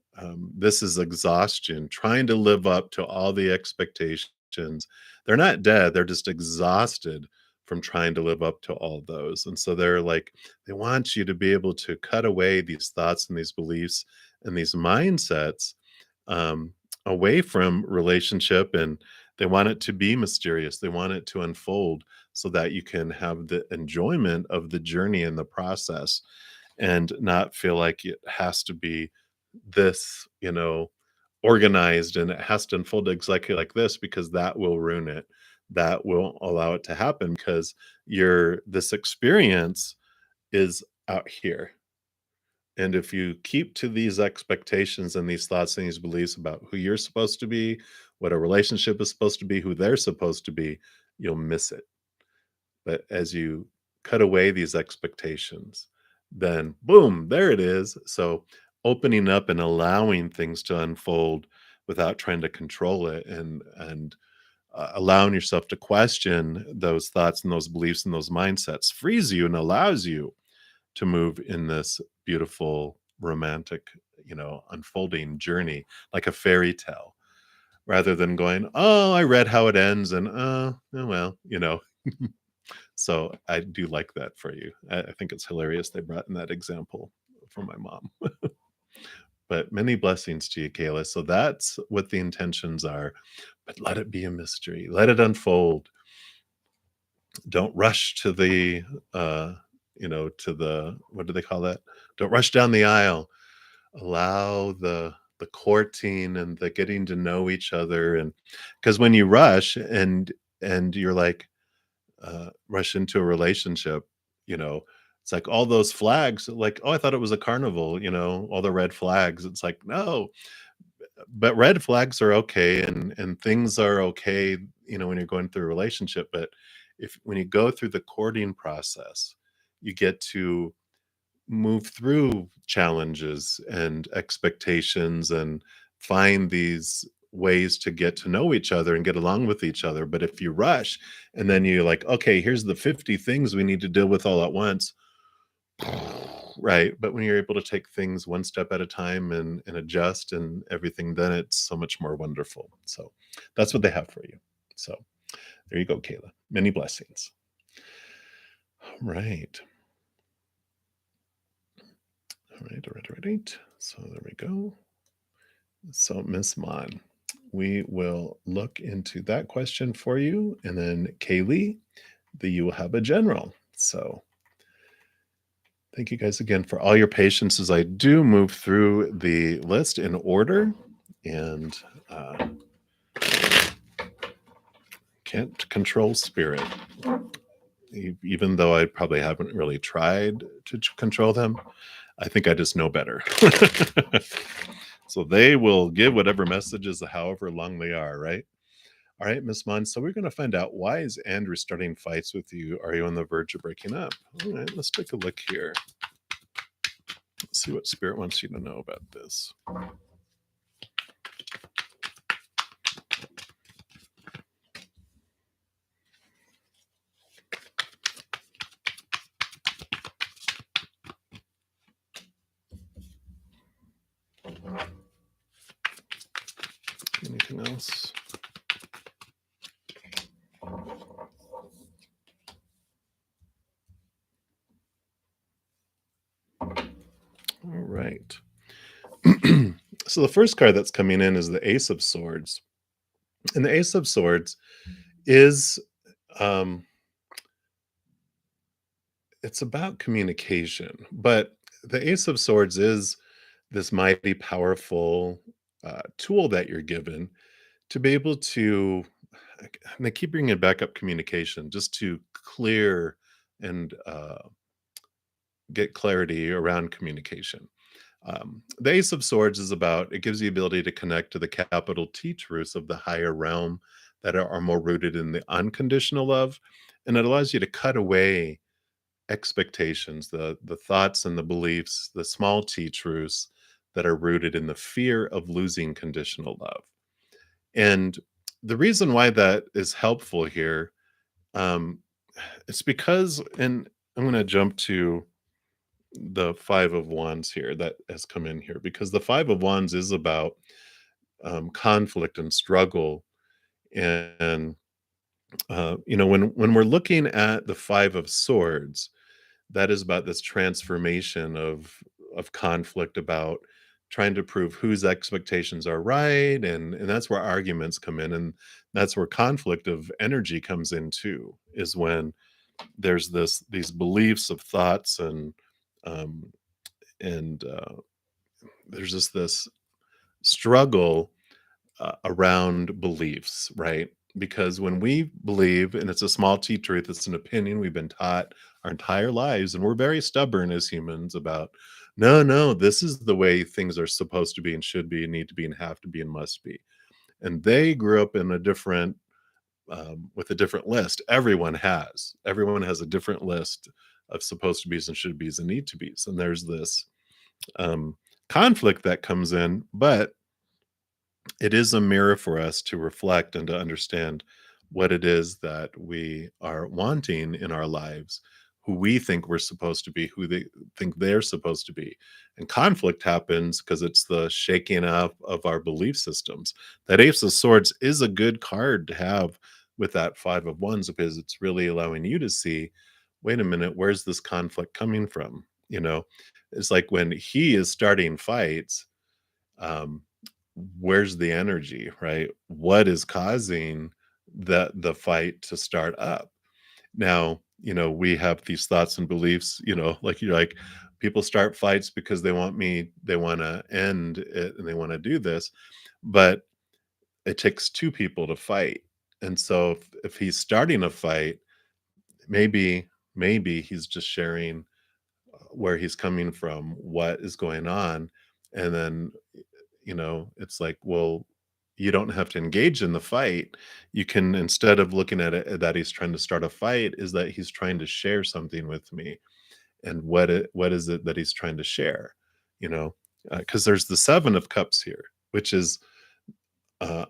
this is exhaustion, trying to live up to all the expectations. They're not dead, they're just exhausted from trying to live up to all those. And so they're like, they want you to be able to cut away these thoughts and these beliefs and these mindsets um, away from relationship. And they want it to be mysterious, they want it to unfold so that you can have the enjoyment of the journey and the process and not feel like it has to be this, organized and it has to unfold exactly like this because that will ruin it. That will allow it to happen because this experience is out here. And if you keep to these expectations and these thoughts and these beliefs about who you're supposed to be, what a relationship is supposed to be, who they're supposed to be, you'll miss it. But as you cut away these expectations, then boom, there it is. So opening up and allowing things to unfold without trying to control it and allowing yourself to question those thoughts and those beliefs and those mindsets frees you and allows you to move in this beautiful romantic unfolding journey like a fairy tale rather than going, oh, I read how it ends and oh well. So I do like that for you. I think it's hilarious they brought in that example from my mom. But many blessings to you, Kayla. So that's what the intentions are. But let it be a mystery. Let it unfold. Don't rush to the what do they call that? Don't rush down the aisle. Allow the courting and the getting to know each other. And because when you rush and you're like, rush into a relationship, you know, it's like all those flags, like, oh, I thought it was a carnival, all the red flags. It's like, no, but red flags are okay, and things are okay, when you're going through a relationship. But if when you go through the courting process, you get to move through challenges and expectations and find these ways to get to know each other and get along with each other. But if you rush and then you're like, okay, here's the 50 things we need to deal with all at once, right? But when you're able to take things one step at a time and adjust and everything, then it's so much more wonderful. So that's what they have for you. So there you go, Kayla. Many blessings. All right. All right. All right. All right. So there we go. So, Miss Mon, we will look into that question for you. And then, Kaylee, you will have a general. So, thank you guys again for all your patience as I do move through the list in order. And can't control spirit. Even though I probably haven't really tried to control them, I think I just know better. So they will give whatever messages, however long they are, right? All right, Miss Mon. So we're going to find out, why is Andrew starting fights with you? Are you on the verge of breaking up? All right, let's take a look here. Let's see what Spirit wants you to know about this. Anything else? All right. So the first card that's coming in is the Ace of Swords. And the Ace of Swords is um it's about communication, but the Ace of Swords is this mighty powerful tool that you're given to be able to, and I keep bringing it back up, communication, just to clear and get clarity around communication. The Ace of Swords is about, it gives you the ability to connect to the capital T truths of the higher realm that are more rooted in the unconditional love. And it allows you to cut away expectations, the thoughts and the beliefs, the small T truths that are rooted in the fear of losing conditional love. And the reason why that is helpful here, um, it's because, and I'm going to jump to the Five of Wands here that has come in here, because the Five of Wands is about conflict and struggle. And when we're looking at the Five of Swords, that is about this transformation of conflict, about trying to prove whose expectations are right, and that's where arguments come in, and that's where conflict of energy comes in too, is when there's these beliefs of thoughts, um and there's just this struggle around beliefs, right? Because when we believe, and it's a small t truth, it's an opinion we've been taught our entire lives, and we're very stubborn as humans about, no, no, this is the way things are supposed to be and should be and need to be and have to be and must be. And they grew up in a different, with a different list. Everyone has a different list of supposed to be's and should be's and need to be's. And there's this um, conflict that comes in, but it is a mirror for us to reflect and to understand what it is that we are wanting in our lives, who we think we're supposed to be, who they think they're supposed to be. And conflict happens because it's the shaking up of our belief systems. That Ace of Swords is a good card to have with that Five of Wands, because it's really allowing you to see, wait a minute, where's this conflict coming from? It's like when he is starting fights, um, where's the energy, right? What is causing the fight to start up? Now, we have these thoughts and beliefs, like you're like, people start fights because they want to end it and they want to do this, but it takes two people to fight. And so if he's starting a fight, maybe he's just sharing where he's coming from, what is going on, and then it's like, well, you don't have to engage in the fight. You can, instead of looking at it that he's trying to start a fight, is that he's trying to share something with me. And what is it that he's trying to share? You know, because there's the 7 of Cups here, which is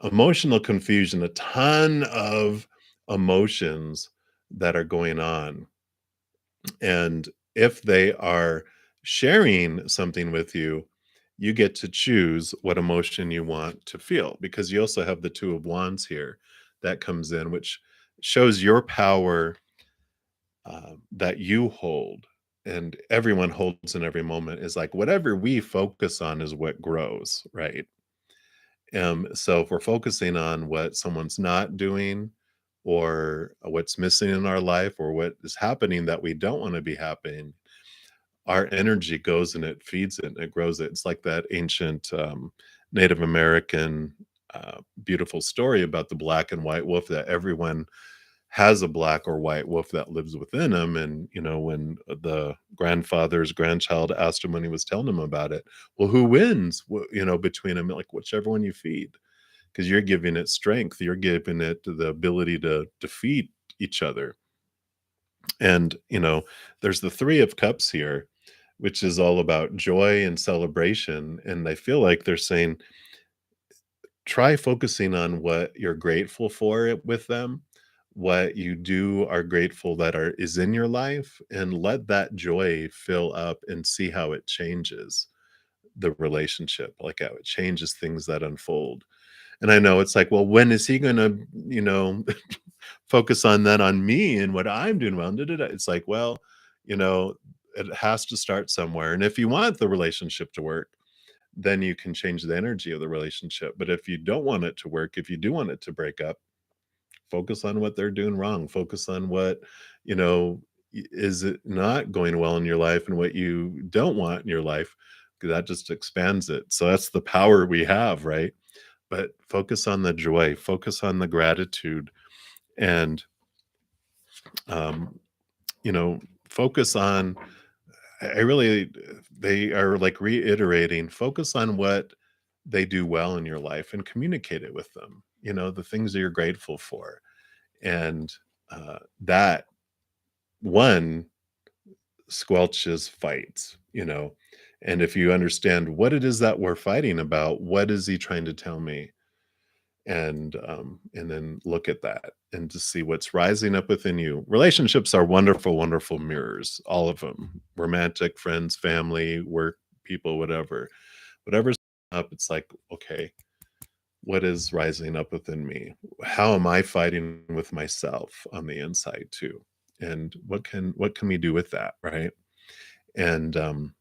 emotional confusion, a ton of emotions that are going on. And if they are sharing something with you, you get to choose what emotion you want to feel, because you also have the 2 of Wands here that comes in, which shows your power that you hold and everyone holds in every moment, is like whatever we focus on is what grows, right? So if we're focusing on what someone's not doing, or what's missing in our life, or what is happening that we don't want to be happening, our energy goes and it feeds it and it grows it. It's like that ancient Native American beautiful story about the black and white wolf, that everyone has a black or white wolf that lives within him. And, when the grandfather's grandchild asked him when he was telling him about it, well, who wins, between them? Like, whichever one you feed, because you're giving it strength, you're giving it the ability to defeat each other. And, there's the 3 of Cups here, which is all about joy and celebration. And I feel like they're saying, try focusing on what you're grateful for with them, what you do are grateful that is in your life, and let that joy fill up and see how it changes the relationship, like how it changes things that unfold. And I know it's like, well, when is he gonna, you know, focus on that on me and what I'm doing well? Da, da, da. It's like, well, you know, it has to start somewhere. And if you want the relationship to work, then you can change the energy of the relationship. But if you don't want it to work, if you do want it to break up, focus on what they're doing wrong. Focus on what, you know, is it not going well in your life, and what you don't want in your life, 'cause that just expands it. So that's the power we have, right? But focus on the joy, focus on the gratitude, and um, focus on, I really, they are like reiterating, focus on what they do well in your life and communicate it with them. The things that you're grateful for. And that one squelches fights. And if you understand what it is that we're fighting about, what is he trying to tell me? And then look at that and to see what's rising up within you. Relationships are wonderful, wonderful mirrors, all of them. Romantic, friends, family, work, people, whatever's up. It's like, okay, what is rising up within me? How am I fighting with myself on the inside too? And what can we do with that, right? And um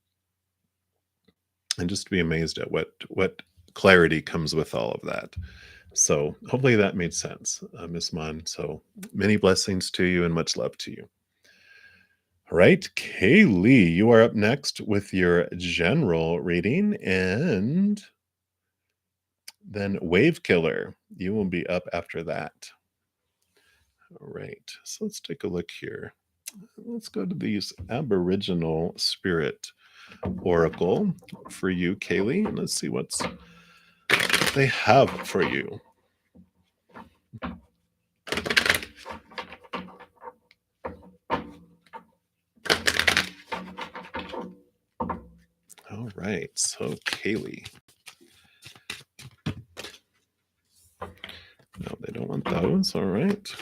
and just to be amazed at what clarity comes with all of that. So hopefully that made sense, Miss Mon. So many blessings to you and much love to you. All right, Kaylee, you are up next with your general reading, and then Wave Killer, you will be up after that. All right, so let's take a look here. Let's go to these Aboriginal Spirit Oracle for you, Kaylee, and let's see what they have for you. All right, so Kaylee. No, they don't want those. All right.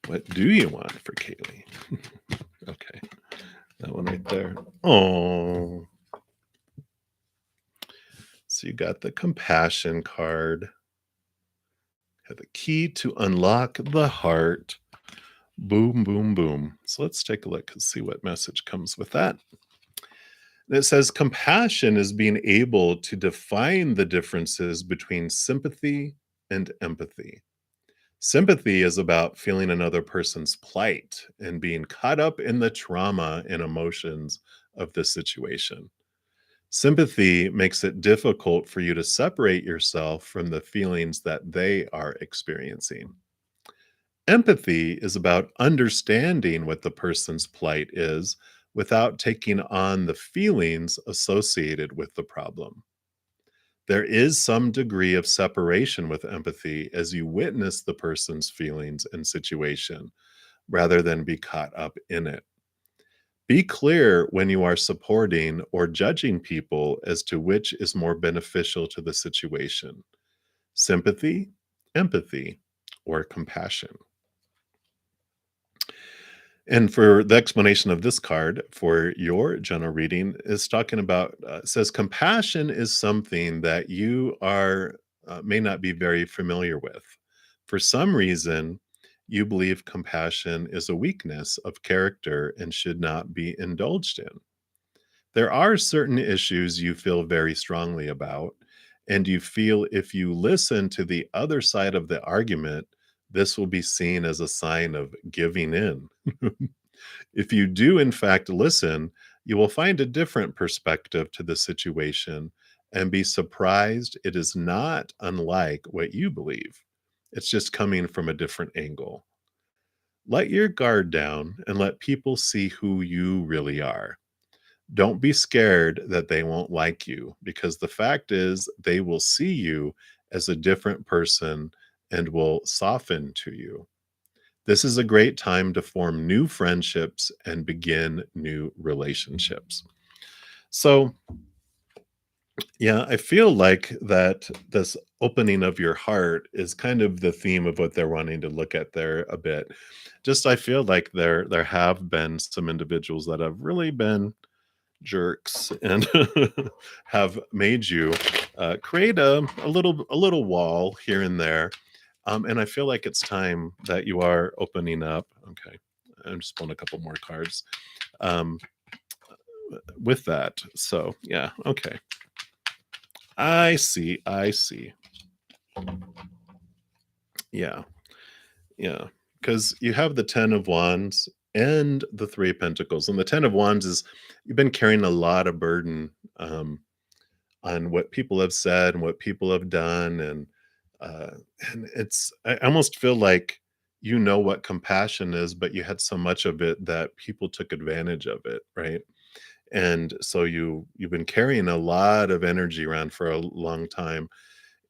What do you want for Kaylee? Okay, that one right there. Oh, so you got the compassion card. Have the key to unlock the heart. Boom, boom, boom. So let's take a look and see what message comes with that. And it says compassion is being able to define the differences between sympathy and empathy. Sympathy is about feeling another person's plight and being caught up in the trauma and emotions of the situation. Sympathy makes it difficult for you to separate yourself from the feelings that they are experiencing. Empathy is about understanding what the person's plight is without taking on the feelings associated with the problem. There is some degree of separation with empathy as you witness the person's feelings and situation rather than be caught up in it. Be clear when you are supporting or judging people as to which is more beneficial to the situation: sympathy, empathy, or compassion. And for the explanation of this card for your general reading is talking about, says compassion is something that you are may not be very familiar with. For some reason, you believe compassion is a weakness of character and should not be indulged in. There are certain issues you feel very strongly about, and you feel if you listen to the other side of the argument, this will be seen as a sign of giving in. If you do, in fact, listen, you will find a different perspective to the situation and be surprised it is not unlike what you believe. It's just coming from a different angle. Let your guard down and let people see who you really are. Don't be scared that they won't like you, because the fact is, they will see you as a different person and will soften to you. This is a great time to form new friendships and begin new relationships. So, yeah, I feel like that this opening of your heart is kind of the theme of what they're wanting to look at there a bit. Just I feel like there have been some individuals that have really been jerks and have made you create a little wall here and there. And I feel like it's time that you are opening up. Okay, I'm just pulling a couple more cards um, with that. So yeah, okay, I see. I see. Yeah, yeah, because you have the 10 of Wands and the Three of Pentacles, and the 10 of Wands is you've been carrying a lot of burden. On what people have said and what people have done, uh, and it's I almost feel like you know what compassion is, but you had so much of it that people took advantage of it, right? And so you've been carrying a lot of energy around for a long time.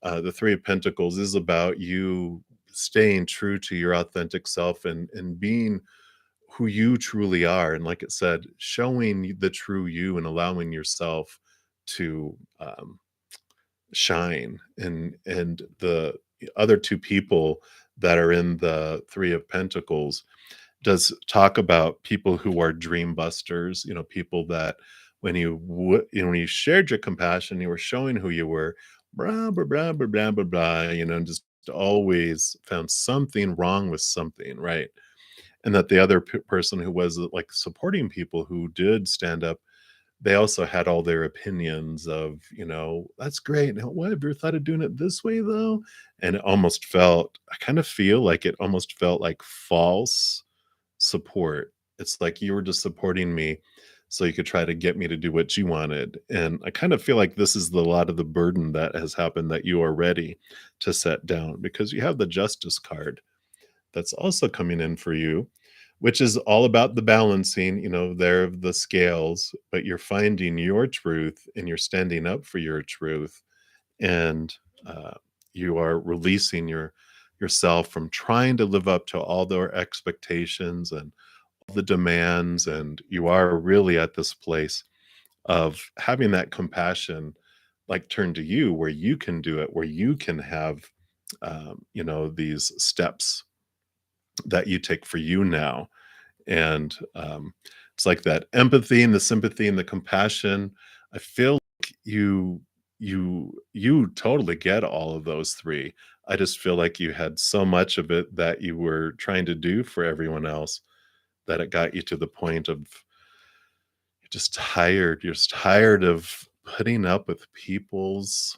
The Three of Pentacles is about you staying true to your authentic self and being who you truly are, and like it said, showing the true you and allowing yourself to shine. And the other two people that are in the Three of Pentacles does talk about people who are dream busters, people that when you shared your compassion, you were showing who you were, blah blah blah blah blah blah blah, and just always found something wrong with something, right? And that the other person who was like supporting people who did stand up, they also had all their opinions of, "That's great. Now, what, have you ever thought of doing it this way, though?" And it almost felt I kind of feel like it almost felt like false support. It's like you were just supporting me so you could try to get me to do what you wanted. And I kind of feel like this is the lot of the burden that has happened that you are ready to set down, because you have the Justice card that's also coming in for you, which is all about the balancing, there of the scales, but you're finding your truth and you're standing up for your truth. And uh, you are releasing yourself from trying to live up to all their expectations and all the demands. And you are really at this place of having that compassion like turn to you, where you can do it, where you can have these steps that you take for you now. And it's like that empathy and the sympathy and the compassion. I feel like you totally get all of those three. I just feel like you had so much of it that you were trying to do for everyone else that it got you to the point of you're just tired of putting up with people's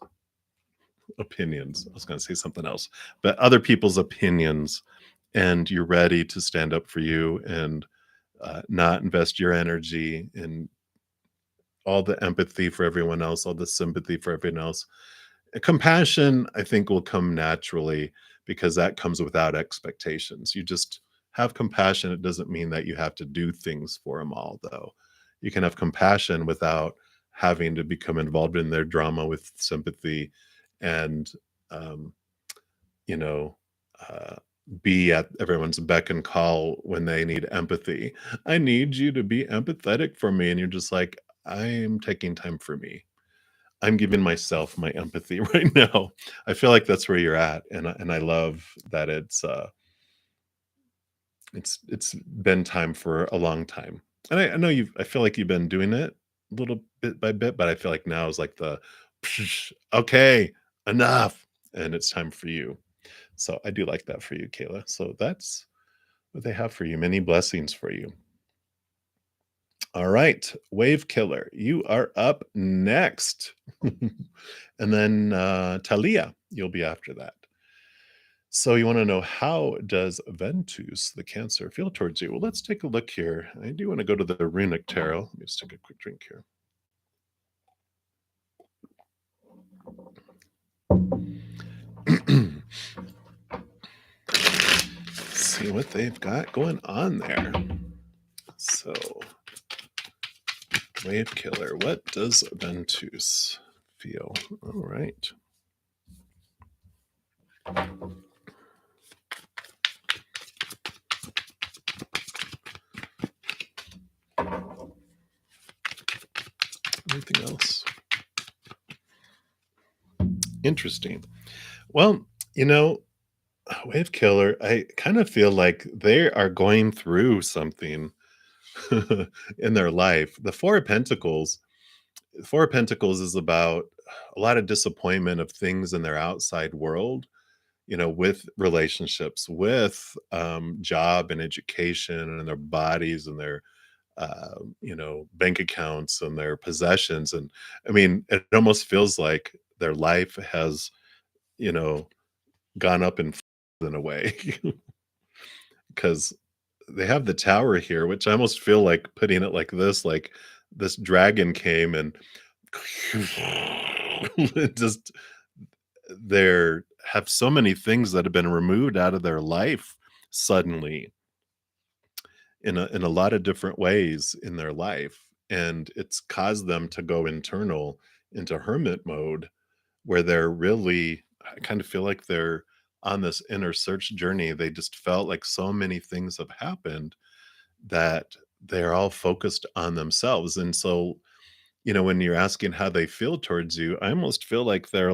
opinions. I was going to say something else, but other people's opinions, and you're ready to stand up for you and not invest your energy in all the empathy for everyone else, all the sympathy for everyone else. Compassion, I think, will come naturally, because that comes without expectations. You just have compassion. It doesn't mean that you have to do things for them all, though. You can have compassion without having to become involved in their drama with sympathy and, um, you know, uh, be at everyone's beck and call when they need empathy. I need you to be empathetic for me. And you're just like, I'm taking time for me. I'm giving myself my empathy right now. I feel like that's where you're at, and I love that it's been time for a long time. And I know I feel like you've been doing it little bit by bit, but I feel like now is like the okay, enough, and it's time for you. So I do like that for you, Kayla. So that's what they have for you. Many blessings for you. All right, Wave Killer, you are up next. And then Talia, you'll be after that. So you want to know, how does Ventus, the Cancer, feel towards you? Well, let's take a look here. I do want to go to the runic tarot. Let me just take a quick drink here. See what they've got going on there. So, Wave Killer, what does Ventus feel? All right. Anything else? Interesting. Well, you know, Wave Killer, I kind of feel like they are going through something in their life. The Four of Pentacles is about a lot of disappointment of things in their outside world, with relationships, with job and education and their bodies and their bank accounts and their possessions. And I mean, it almost feels like their life has, you know, gone up in a way because they have the tower here, which I almost feel like putting it like this dragon came and it just there have so many things that have been removed out of their life suddenly in a lot of different ways in their life, and it's caused them to go internal into hermit mode where they're really, I kind of feel like they're on this inner search journey. They just felt like so many things have happened that they're all focused on themselves. And so, when you're asking how they feel towards you, I almost feel like they're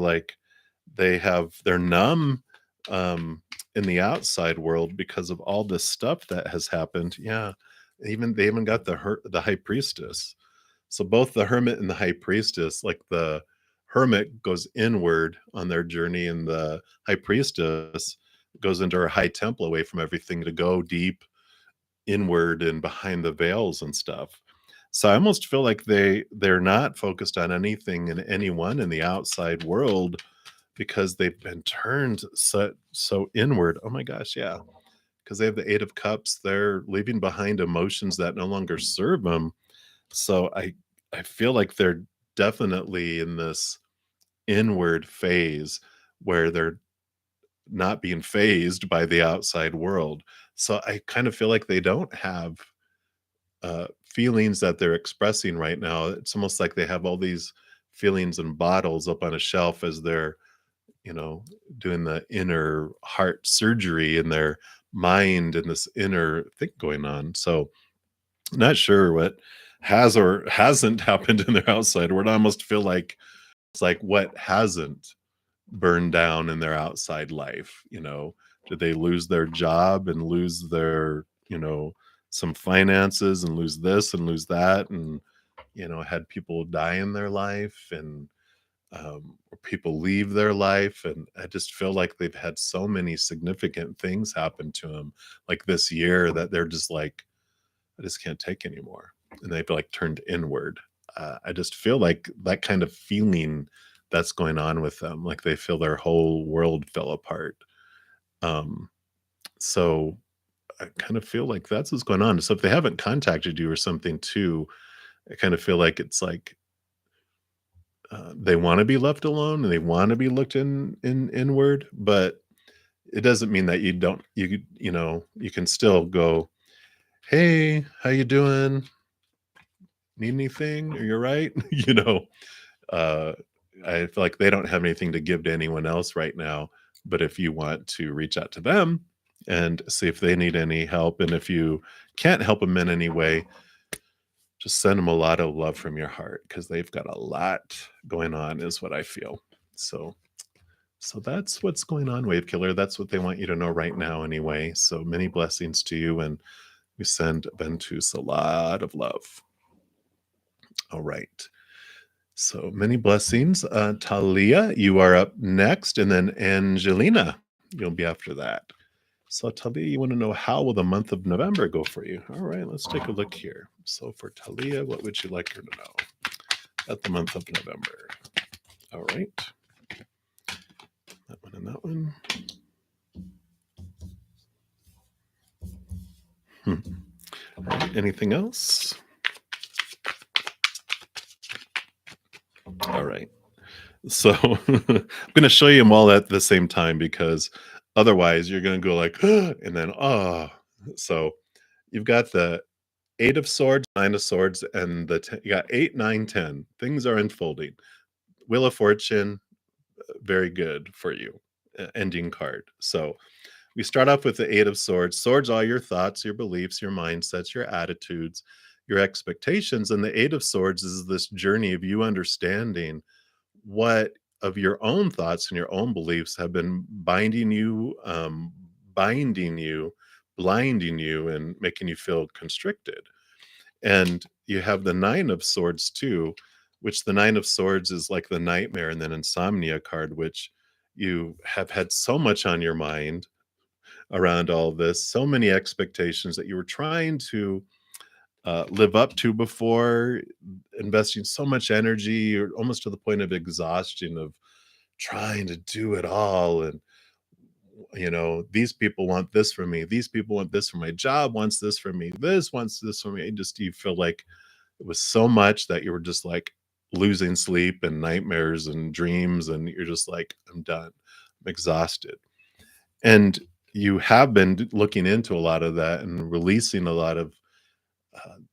numb in the outside world because of all this stuff that has happened. Yeah. They even got the high priestess. So both the hermit and the high priestess, like the hermit goes inward on their journey, and the high priestess goes into her high temple away from everything to go deep inward and behind the veils and stuff. So I almost feel like they're not focused on anything and anyone in the outside world because they've been turned so inward. Oh my gosh, yeah. Because they have the 8 of Cups, they're leaving behind emotions that no longer serve them. So I feel like they're definitely in this inward phase where they're not being phased by the outside world. So I kind of feel like they don't have feelings that they're expressing right now. It's almost like they have all these feelings and bottles up on a shelf as they're, you know, doing the inner heart surgery in their mind and this inner thing going on. So, not sure what has or hasn't happened in their outside world. I almost feel like it's like what hasn't burned down in their outside life. Did they lose their job and lose their, some finances and lose this and lose that, and had people die in their life, and or people leave their life. And I just feel like they've had so many significant things happen to them like this year that they're just like, I just can't take anymore. And they've like turned inward. I just feel like that kind of feeling that's going on with them. Like they feel their whole world fell apart. Um, so I kind of feel like that's what's going on. So if they haven't contacted you or something too, I kind of feel like it's like they want to be left alone and they want to be looked in inward, but it doesn't mean that you can still go, "Hey, how you doing? Need anything? Are you right?" Uh, I feel like they don't have anything to give to anyone else right now, but if you want to reach out to them and see if they need any help, and if you can't help them in any way, just send them a lot of love from your heart because they've got a lot going on, is what I feel. So, so that's what's going on, Wave Killer. That's what they want you to know right now, anyway. So many blessings to you, and we send Ventus a lot of love. All right. So many blessings. Talia, you are up next, and then Angelina, you'll be after that. So Talia, you want to know how will the month of November go for you? All right, let's take a look here. So for Talia, what would you like her to know at the month of November? All right, that one and that one. All right, anything else? All right. So I'm going to show you them all at the same time because otherwise you're going to go like, and then, oh. So you've got the Eight of Swords, Nine of Swords, and you got 8, 9, 10. Things are unfolding. Wheel of Fortune, very good for you. Ending card. So we start off with the Eight of Swords. Swords are your thoughts, your beliefs, your mindsets, your attitudes, your expectations. And the Eight of Swords is this journey of you understanding what of your own thoughts and your own beliefs have been binding you, blinding you, and making you feel constricted. And you have the Nine of Swords too, which the Nine of Swords is like the nightmare and then insomnia card, which you have had so much on your mind around all this, so many expectations that you were trying to live up to before, investing so much energy, or almost to the point of exhaustion of trying to do it all. And these people want this from me, these people want this from my job, wants this from me, this wants this from me. And just you feel like it was so much that you were just like losing sleep and nightmares and dreams, and you're just like, I'm done, I'm exhausted. And you have been looking into a lot of that and releasing a lot of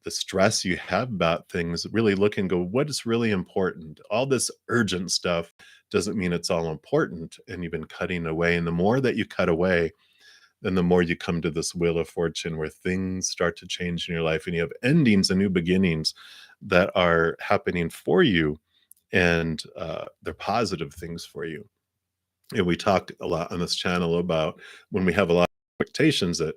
the stress you have about things, really look and go, what is really important? All this urgent stuff doesn't mean it's all important. And you've been cutting away. And the more that you cut away, then the more you come to this wheel of fortune where things start to change in your life and you have endings and new beginnings that are happening for you. And they're positive things for you. And we talk a lot on this channel about when we have a lot of expectations, that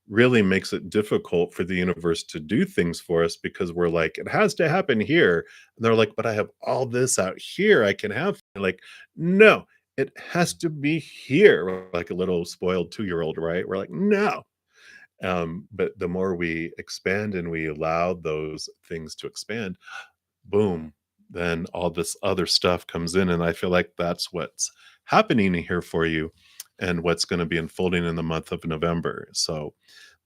really makes it difficult for the universe to do things for us because we're like, it has to happen here. And they're like, but I have all this out here I can have. Like, no, it has to be here. We're like a little spoiled 2-year-old, right? We're like, no. But the more we expand and we allow those things to expand, boom, then all this other stuff comes in. And I feel like that's what's happening here for you and what's going to be unfolding in the month of November. So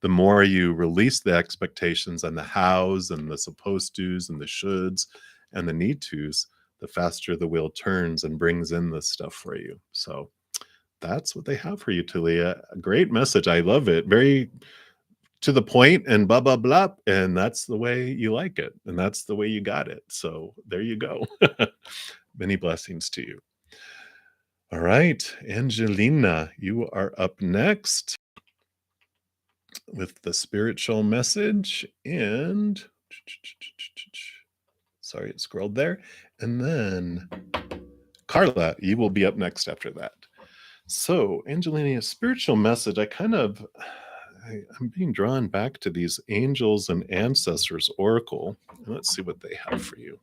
the more you release the expectations and the hows and the supposed tos and the shoulds and the need tos, the faster the wheel turns and brings in this stuff for you. So that's what they have for you, Talia. A great message. I love it. Very to the point and blah blah blah, and that's the way you like it, and that's the way you got it. So there you go. Many blessings to you. All right, Angelina, you are up next with the spiritual message. And sorry, it scrolled there. And then Carla, you will be up next after that. So Angelina's spiritual message, I'm being drawn back to these angels and ancestors oracle. Let's see what they have for you.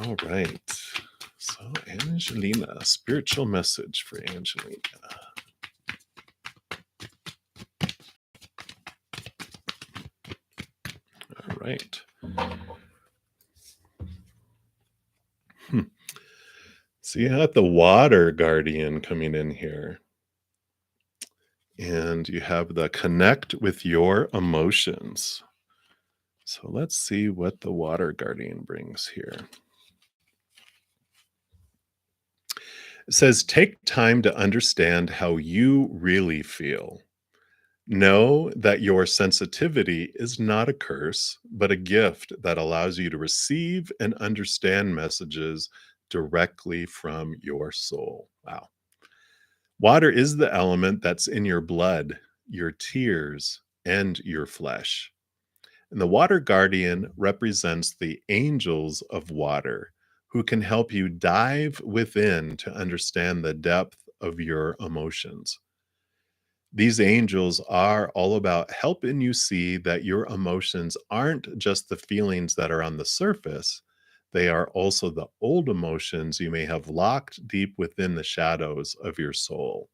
All right. So Angelina, spiritual message for Angelina. All right. So you have the water guardian coming in here. And you have the connect with your emotions. So let's see what the water guardian brings here. It says, take time to understand how you really feel. Know that your sensitivity is not a curse, but a gift that allows you to receive and understand messages directly from your soul. Wow. Water is the element that's in your blood, your tears, and your flesh. And the water guardian represents the angels of water who can help you dive within to understand the depth of your emotions. These angels are all about helping you see that your emotions aren't just the feelings that are on the surface. They are also the old emotions you may have locked deep within the shadows of your soul.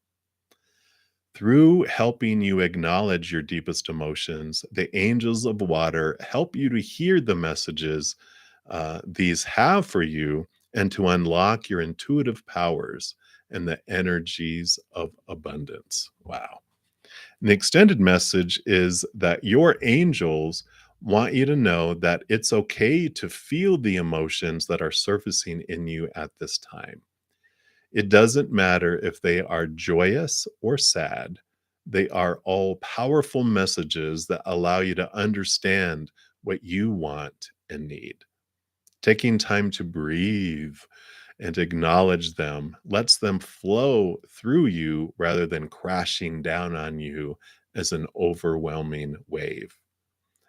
Through helping you acknowledge your deepest emotions, the angels of water help you to hear the messages these have for you and to unlock your intuitive powers and the energies of abundance. Wow. And the extended message is that your angels want you to know that it's okay to feel the emotions that are surfacing in you at this time. It doesn't matter if they are joyous or sad, they are all powerful messages that allow you to understand what you want and need. Taking time to breathe and acknowledge them lets them flow through you rather than crashing down on you as an overwhelming wave.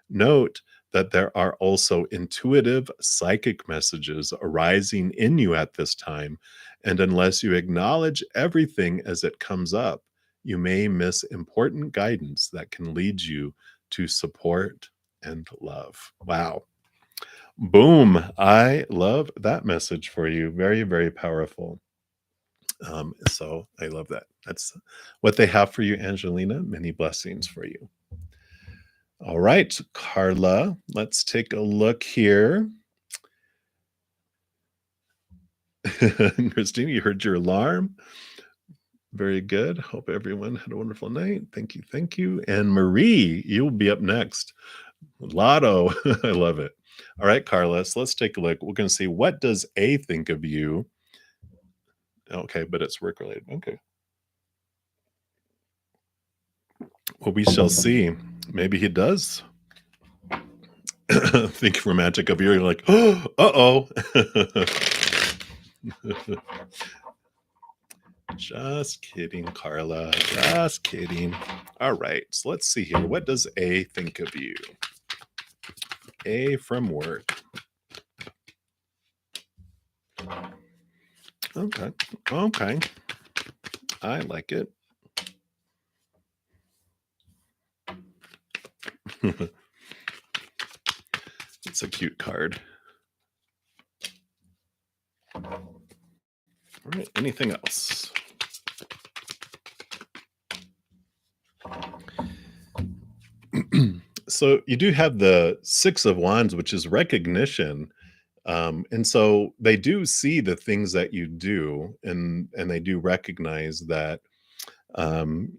Note that there are also intuitive psychic messages arising in you at this time, and unless you acknowledge everything as it comes up, you may miss important guidance that can lead you to support and love. Wow. Boom. I love that message for you. Very, very powerful. So I love that. That's what they have for you, Angelina. Many blessings for you. All right, Carla, let's take a look here. Christine, you heard your alarm. Very good. Hope everyone had a wonderful night. Thank you. Thank you. And Marie, you'll be up next. Lotto. I love it. All right, Carla, so let's take a look. We're going to see, what does A think of you? Okay, but it's work related. Okay. Well, we shall see. Maybe he does think romantic of you. You're like, oh, uh-oh. Just kidding, Carla. Just kidding. All right, so let's see here. What does A think of you? A from work. Okay. Okay. I like it. It's a cute card. All right. Anything else? So you do have the Six of Wands, which is recognition. And so they do see the things that you do, and they do recognize that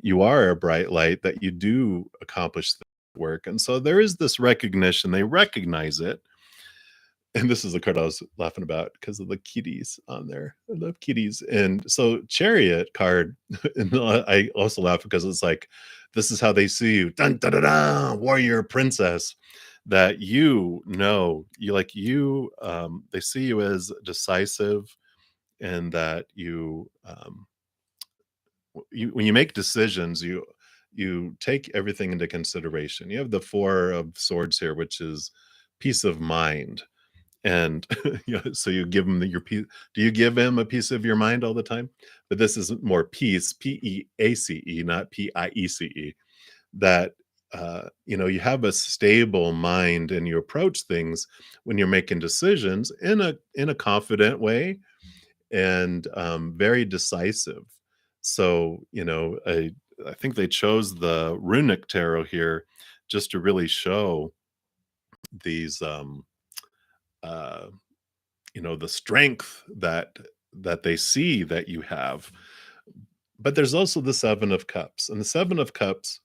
you are a bright light, that you do accomplish the work. And so there is this recognition. They recognize it. And this is the card I was laughing about because of the kitties on there. I love kitties. And so Chariot card, and I also laugh because it's like, this is how they see you. Dun, da, da, da, warrior princess. That you like you, they see you as decisive, and that you when you make decisions, you take everything into consideration. You have the Four of Swords here, which is peace of mind. And so you give him your piece. Do you give him a piece of your mind all the time? But this is more peace, Peace, not Piece. That you have a stable mind and you approach things when you're making decisions in a confident way, and very decisive. So I think they chose the runic tarot here just to really show these uh the strength that they see that you have. But there's also the Seven of Cups, and the Seven of Cups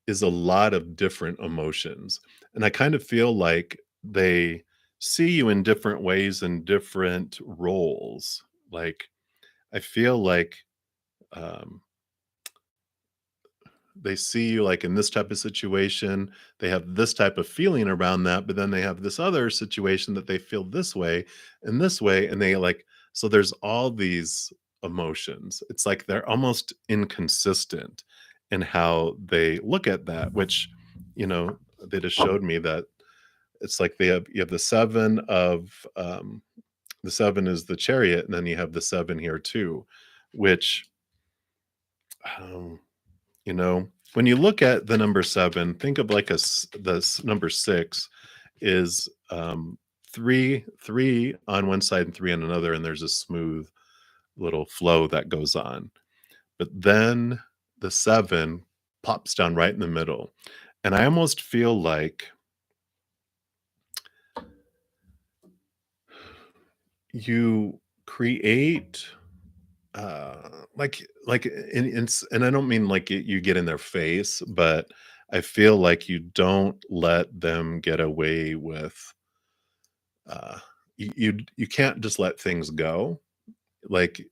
is a lot of different emotions, and I kind of feel like they see you in different ways and different roles. Like, I feel like um, they see you like in this type of situation, they have this type of feeling around that, but then they have this other situation that they feel this way, and they like, so there's all these emotions. It's like they're almost inconsistent in how they look at that, which, you know, they just showed me that it's like you have the seven of the seven is the chariot, and then you have the seven here too, which um, you know, when you look at the number 7, think of like number 6 is 3 on one side and 3 on another, and there's a smooth little flow that goes on. But then the 7 pops down right in the middle. And I almost feel like you create like and I don't mean like you get in their face, but I feel like you don't let them get away with you can't just let things go. Like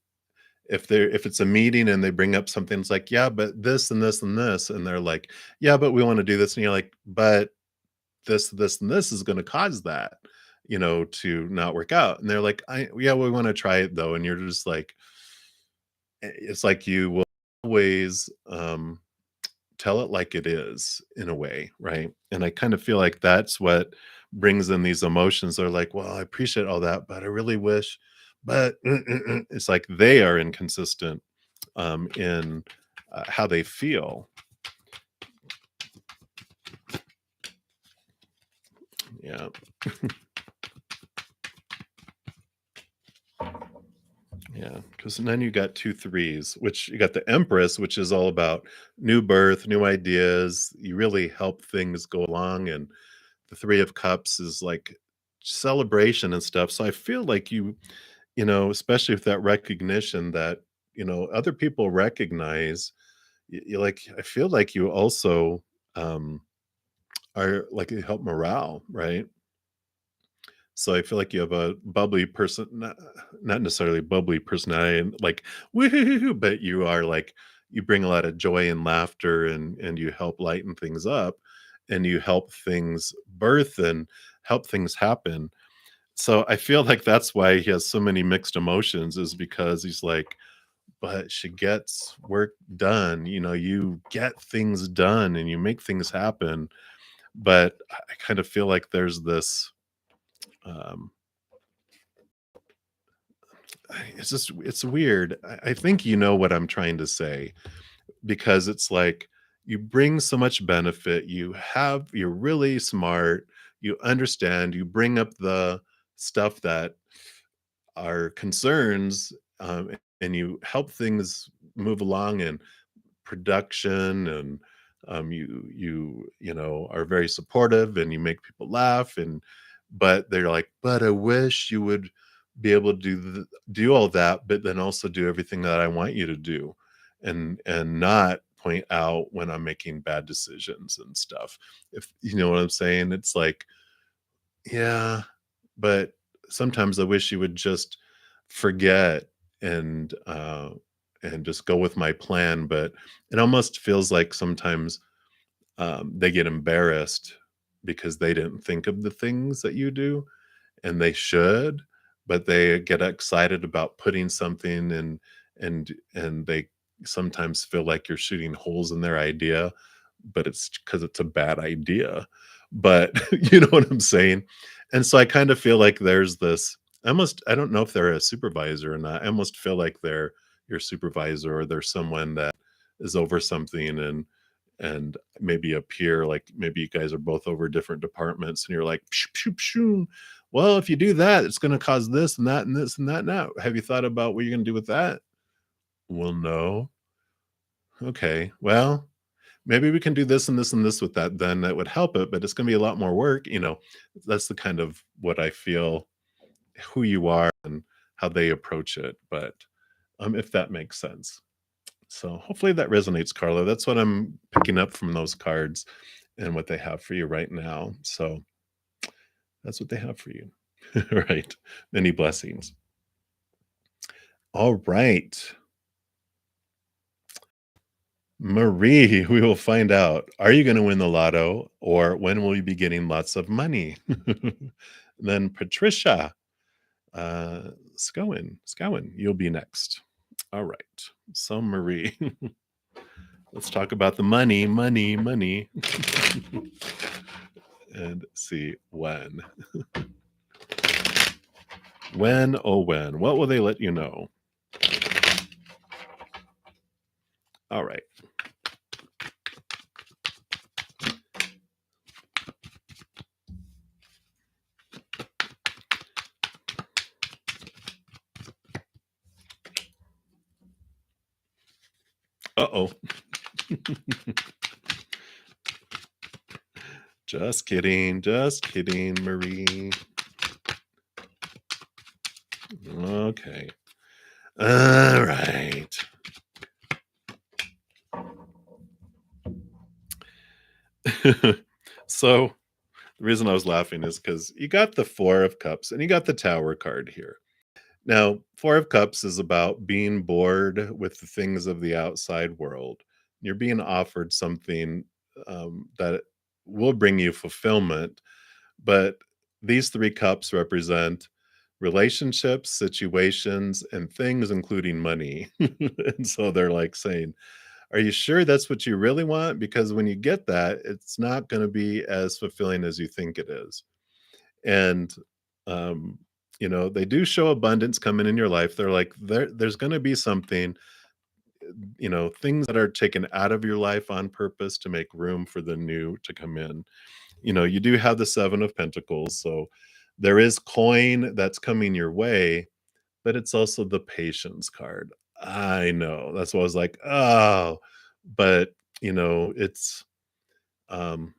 if it's a meeting and they bring up something, it's like, yeah, but this and this and this, and they're like, yeah, but we want to do this, and you're like, but this and this is going to cause that, to not work out. And they're like, yeah, we want to try it though. And you're just like, it's like you will always tell it like it is in a way, right? And I kind of feel like that's what brings in these emotions. They're like, well, I appreciate all that, but I really wish, but it's like they are inconsistent in how they feel. Yeah. Yeah, because then you got 2 threes, which you got the Empress, which is all about new birth, new ideas. You really help things go along, and the 3 of Cups is like celebration and stuff. So I feel like especially with that recognition that, other people recognize, like, I feel like you also are like you help morale, right? So I feel like you have a bubbly person, not necessarily bubbly personality, and like woohoo, but you are like you bring a lot of joy and laughter, and you help lighten things up, and you help things birth and help things happen. So I feel like that's why he has so many mixed emotions, is because he's like, but she gets work done. You get things done and you make things happen. But I kind of feel like there's this. Um, it's weird. I think you know what I'm trying to say, because it's like you bring so much benefit. You're really smart. You understand. You bring up the stuff that are concerns, and you help things move along in production, and you are very supportive, and you make people laugh, and but they're like, but I wish you would be able to do all that, but then also do everything that I want you to do, and not point out when I'm making bad decisions and stuff. If you know what I'm saying, it's like, yeah, but sometimes I wish you would just forget, and and just go with my plan. But it almost feels like sometimes they get embarrassed because they didn't think of the things that you do, and they should, but they get excited about putting something in, and they sometimes feel like you're shooting holes in their idea, but it's because it's a bad idea. But you know what I'm saying? And so I kind of feel like there's this, I don't know if they're a supervisor or not. I almost feel like they're your supervisor, or they're someone that is over something, and maybe a peer, like maybe you guys are both over different departments, and you're like, pshoo, pshoo, pshoo. Well, if you do that, it's going to cause this and that and this and that. Now, have you thought about what you're going to do with that? Well, no. Okay. Well, maybe we can do this and this and this with that. Then that would help it, but it's going to be a lot more work. That's the kind of what I feel, who you are and how they approach it. But if that makes sense. So hopefully that resonates, Carla. That's what I'm picking up from those cards and what they have for you right now. So that's what they have for you. Right. Many blessings. All right. Marie, we will find out. Are you going to win the lotto or when will you be getting lots of money? Then Patricia, Scowen, you'll be next. All right. So, Marie, let's talk about the money, money, money, and see when. When, oh, when? What will they let you know? All right. Uh oh. Just kidding, Marie. Okay. All right. So the reason I was laughing is because you got the Four of Cups and you got the Tower card here. Now, Four of Cups is about being bored with the things of the outside world. You're being offered something that will bring you fulfillment, but these three cups represent relationships, situations, and things, including money. And so they're like saying, are you sure that's what you really want? Because when you get that, it's not going to be as fulfilling as you think it is. And, um, they do show abundance coming in your life. They're like, there's going to be something, things that are taken out of your life on purpose to make room for the new to come in. You do have the Seven of Pentacles. So there is coin that's coming your way, but it's also the patience card. I know. That's why I was like, oh, but it's um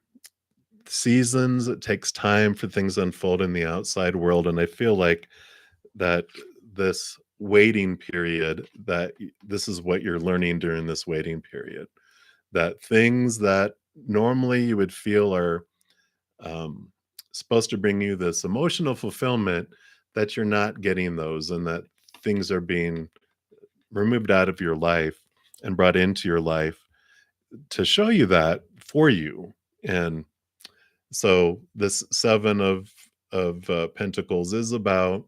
seasons, it takes time for things to unfold in the outside world. And I feel like that this waiting period, this is what you're learning during this waiting period. That things that normally you would feel are um, supposed to bring you this emotional fulfillment, that you're not getting those, and that things are being removed out of your life and brought into your life to show you that for you. And so this seven of pentacles is about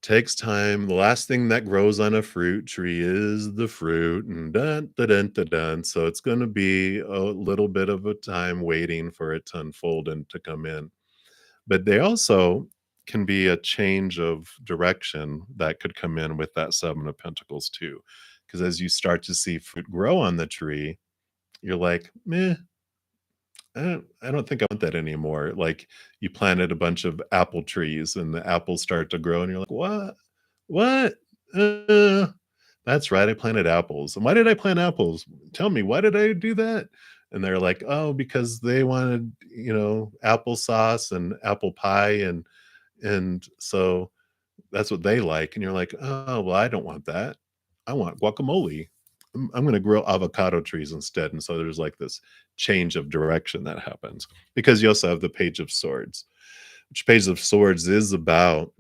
takes time. The last thing that grows on a fruit tree is the fruit, and dun, dun, dun, dun, dun. So it's going to be a little bit of a time waiting for it to unfold and to come in. But they also can be a change of direction that could come in with that seven of pentacles too. Because as you start to see fruit grow on the tree, you're like, meh, I don't think I want that anymore. Like, you planted a bunch of apple trees and the apples start to grow and you're like, "What? What? Uh, that's right, I planted apples. And why did I plant apples? Tell me, why did I do that?" And they're like, "Oh, because they wanted, applesauce and apple pie and so that's what they like." And you're like, "Oh, well, I don't want that. I want guacamole. I'm gonna grow avocado trees instead." And so there's like this change of direction that happens because you also have the Page of Swords, which Page of Swords is about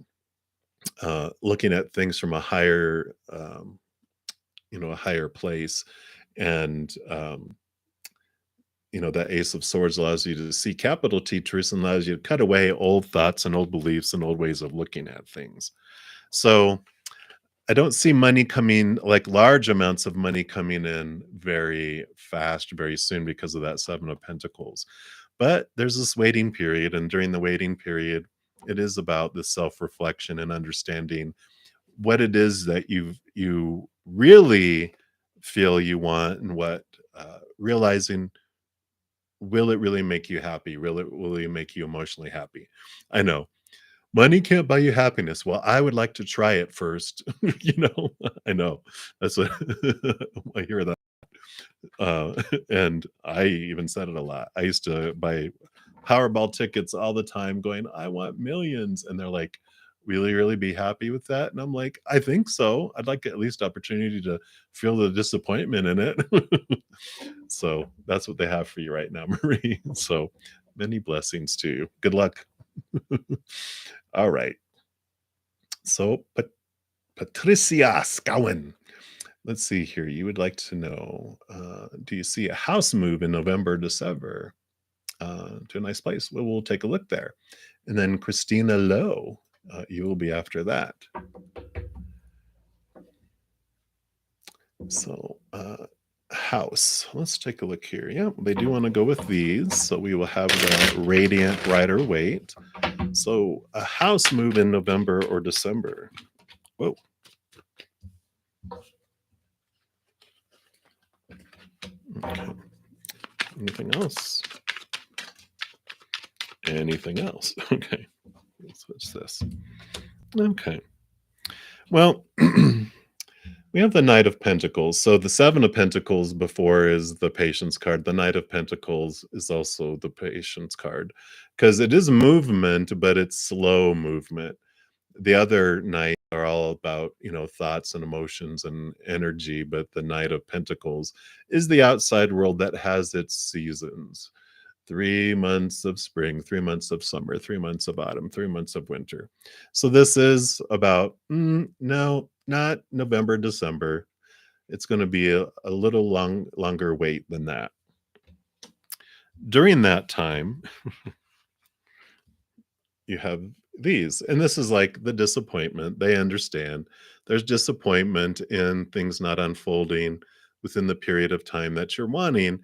looking at things from a higher, a higher place. And, that Ace of Swords allows you to see capital T truths and allows you to cut away old thoughts and old beliefs and old ways of looking at things. So I don't see money coming, like large amounts of money coming in very fast, very soon because of that Seven of Pentacles. But there's this waiting period. And during the waiting period, it is about this self-reflection and understanding what it is that you really feel you want, and what realizing, will it really make you happy? Will it make you emotionally happy? I know money can't buy you happiness. Well, I would like to try it first. I know. That's what I hear that. And I even said it a lot. I used to buy Powerball tickets all the time going, I want millions. And they're like, really, really be happy with that? And I'm like, I think so. I'd like at least opportunity to feel the disappointment in it. So that's what they have for you right now, Marie. So many blessings to you. Good luck. All right. So, Patricia Scowen. Let's see here. You would like to know, do you see a house move in November, December to a nice place? Well, we'll take a look there. And then Christina Lowe, you will be after that. So, house. Let's take a look here. Yeah, they do want to go with these. So we will have the Radiant Rider Weight. So a house move in November or December. Whoa. Okay. Anything else? Anything else? Okay. Let's switch this. Okay. Well, we have the Knight of Pentacles. So the Seven of Pentacles before is the Patience card. The Knight of Pentacles is also the Patience card because it is movement, but it's slow movement. The other knights are all about, thoughts and emotions and energy, but the Knight of Pentacles is the outside world that has its seasons. 3 months of spring, 3 months of summer, 3 months of autumn, 3 months of winter. So this is about, no, not November, December. It's going to be a little longer wait than that. During that time, you have these, and this is like the disappointment. They understand there's disappointment in things not unfolding within the period of time that you're wanting,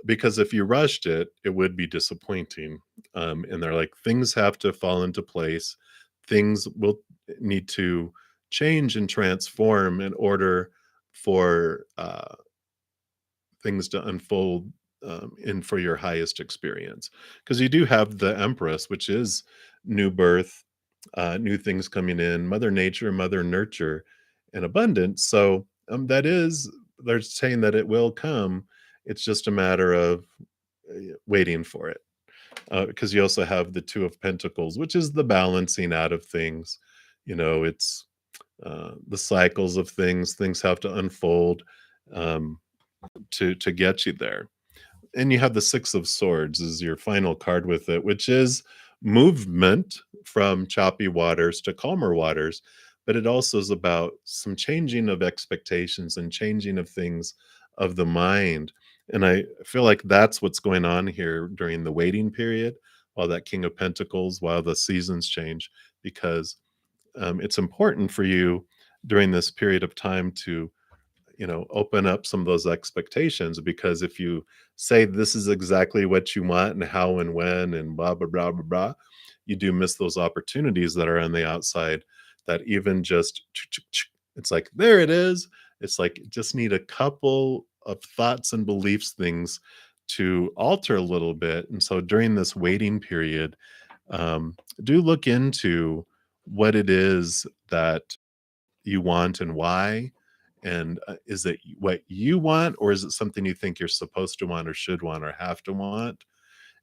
because if you rushed it, it would be disappointing. And they're like, things have to fall into place. Things will need to change and transform in order for things to unfold in for your highest experience. Because you do have the Empress, which is new birth, new things coming in, Mother Nature, Mother Nurture, and abundance. So that is, they're saying that it will come. It's just a matter of waiting for it. Because you also have the Two of Pentacles, which is the balancing out of things. It's the cycles of things. Things have to unfold to get you there. And you have the Six of Swords is your final card with it, which is movement from choppy waters to calmer waters. But it also is about some changing of expectations and changing of things of the mind. And I feel like that's what's going on here during the waiting period, while that King of Pentacles, while the seasons change, because it's important for you during this period of time to open up some of those expectations, because if you say this is exactly what you want and how and when and blah blah blah blah blah, you do miss those opportunities that are on the outside, that even just it's like there it is. It's like just need a couple of thoughts and beliefs, things to alter a little bit. And so during this waiting period, do look into what it is that you want and why. And is it what you want, or is it something you think you're supposed to want or should want or have to want?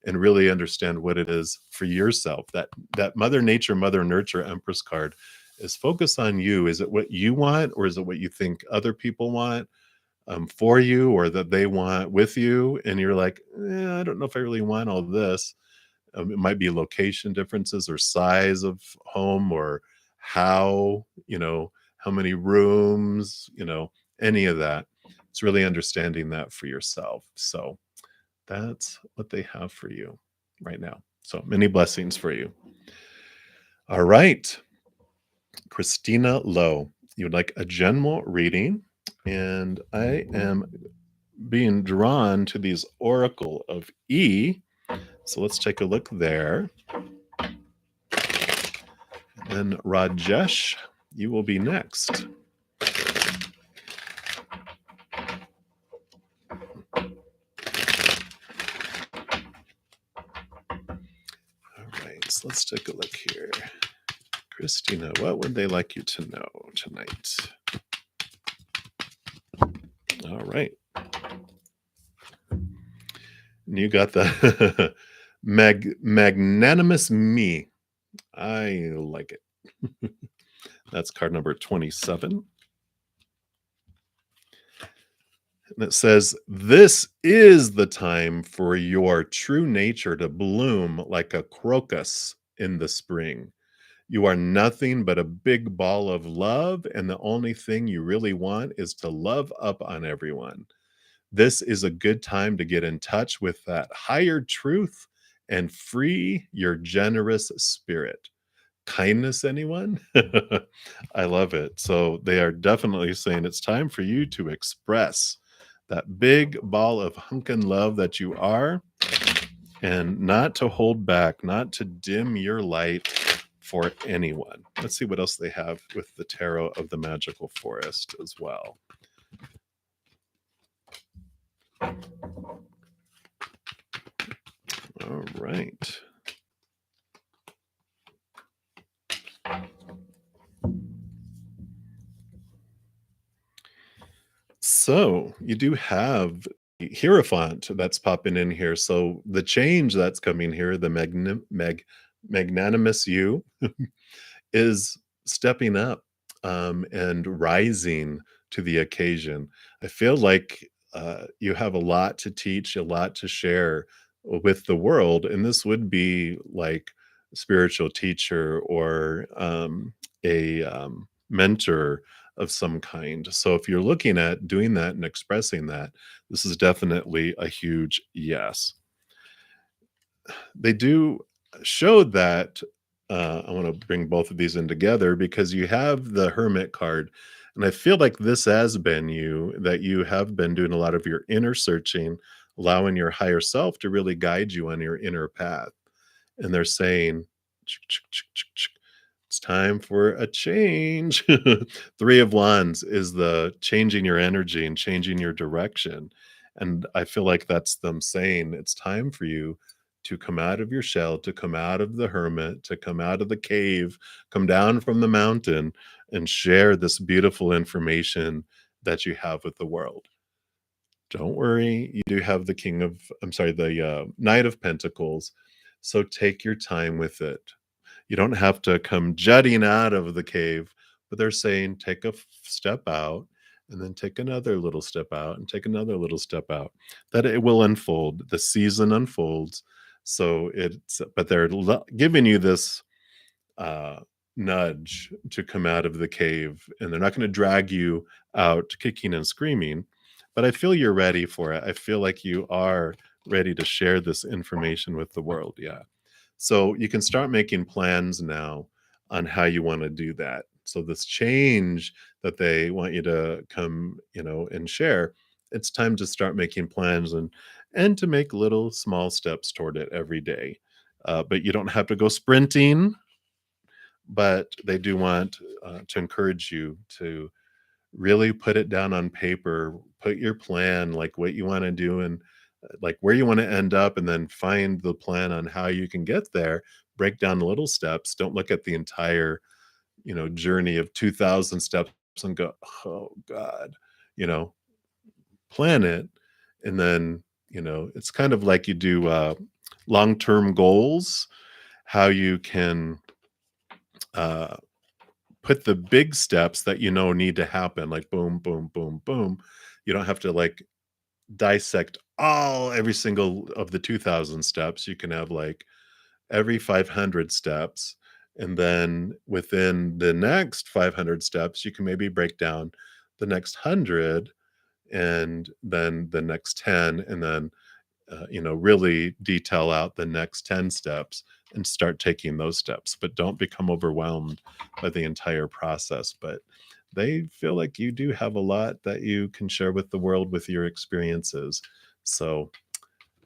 And really understand what it is for yourself. That Mother Nature, Mother Nurture Empress card is focused on you. Is it what you want, or is it what you think other people want for you, or that they want with you? And you're like, I don't know if I really want all this. It might be location differences or size of home, or how, how many rooms, any of that. It's really understanding that for yourself. So that's what they have for you right now. So many blessings for you. All right. Christina Lowe, you would like a general reading. And I am being drawn to these Oracle of E. So let's take a look there. And Rajesh, you will be next. All right, so let's take a look here. Christina, what would they like you to know tonight? All right. And you got the magnanimous me. I like it. That's card number 27. And it says, this is the time for your true nature to bloom like a crocus in the spring. You are nothing but a big ball of love, and the only thing you really want is to love up on everyone. This is a good time to get in touch with that higher truth and free your generous spirit. Kindness, anyone? I love it. So they are definitely saying it's time for you to express that big ball of hunkin' love that you are, and not to hold back, not to dim your light for anyone. Let's see what else they have with the tarot of the magical forest as well. All right. So you do have the Hierophant that's popping in here. So the change that's coming here, the magnanimous you, is stepping up, and rising to the occasion. I feel like you have a lot to teach, a lot to share with the world, and this would be like a spiritual teacher or a mentor of some kind. So if you're looking at doing that and expressing that, this is definitely a huge yes. They do show that I want to bring both of these in together because you have the hermit card, and I feel like this has been you, that you have been doing a lot of your inner searching, allowing your higher self to really guide you on your inner path. And they're saying, "Chick, chick, chick, chick, chick, it's time for a change." Three of Wands is the changing your energy and changing your direction. And I feel like that's them saying it's time for you to come out of your shell, to come out of the hermit, to come out of the cave, come down from the mountain and share this beautiful information that you have with the world. Don't worry, you do have the Knight of Pentacles. So take your time with it. You don't have to come jutting out of the cave, but they're saying take a step out and then take another little step out and take another little step out. That it will unfold. The season unfolds. So but they're giving you this uh, nudge to come out of the cave, and they're not going to drag you out kicking and screaming. But I feel you're ready for it. I feel like you are ready to share this information with the world. Yeah. So you can start making plans now on how you want to do that. So this change that they want you to come, and share, it's time to start making plans and to make little small steps toward it every day. But you don't have to go sprinting, but they do want to encourage you to really put it down on paper, put your plan, like what you want to do and like where you want to end up, and then find the plan on how you can get there. Break down the little steps. Don't look at the entire, journey of 2,000 steps and go, oh God, you know, plan it. And then, it's kind of like you do long term goals, how you can uh, put the big steps that need to happen, like boom, boom, boom, boom. You don't have to like dissect every single of the 2,000 steps. You can have like every 500 steps, and then within the next 500 steps you can maybe break down the next 100, and then the next 10, and then really detail out the next 10 steps and start taking those steps. But don't become overwhelmed by the entire process. But they feel like you do have a lot that you can share with the world with your experiences. So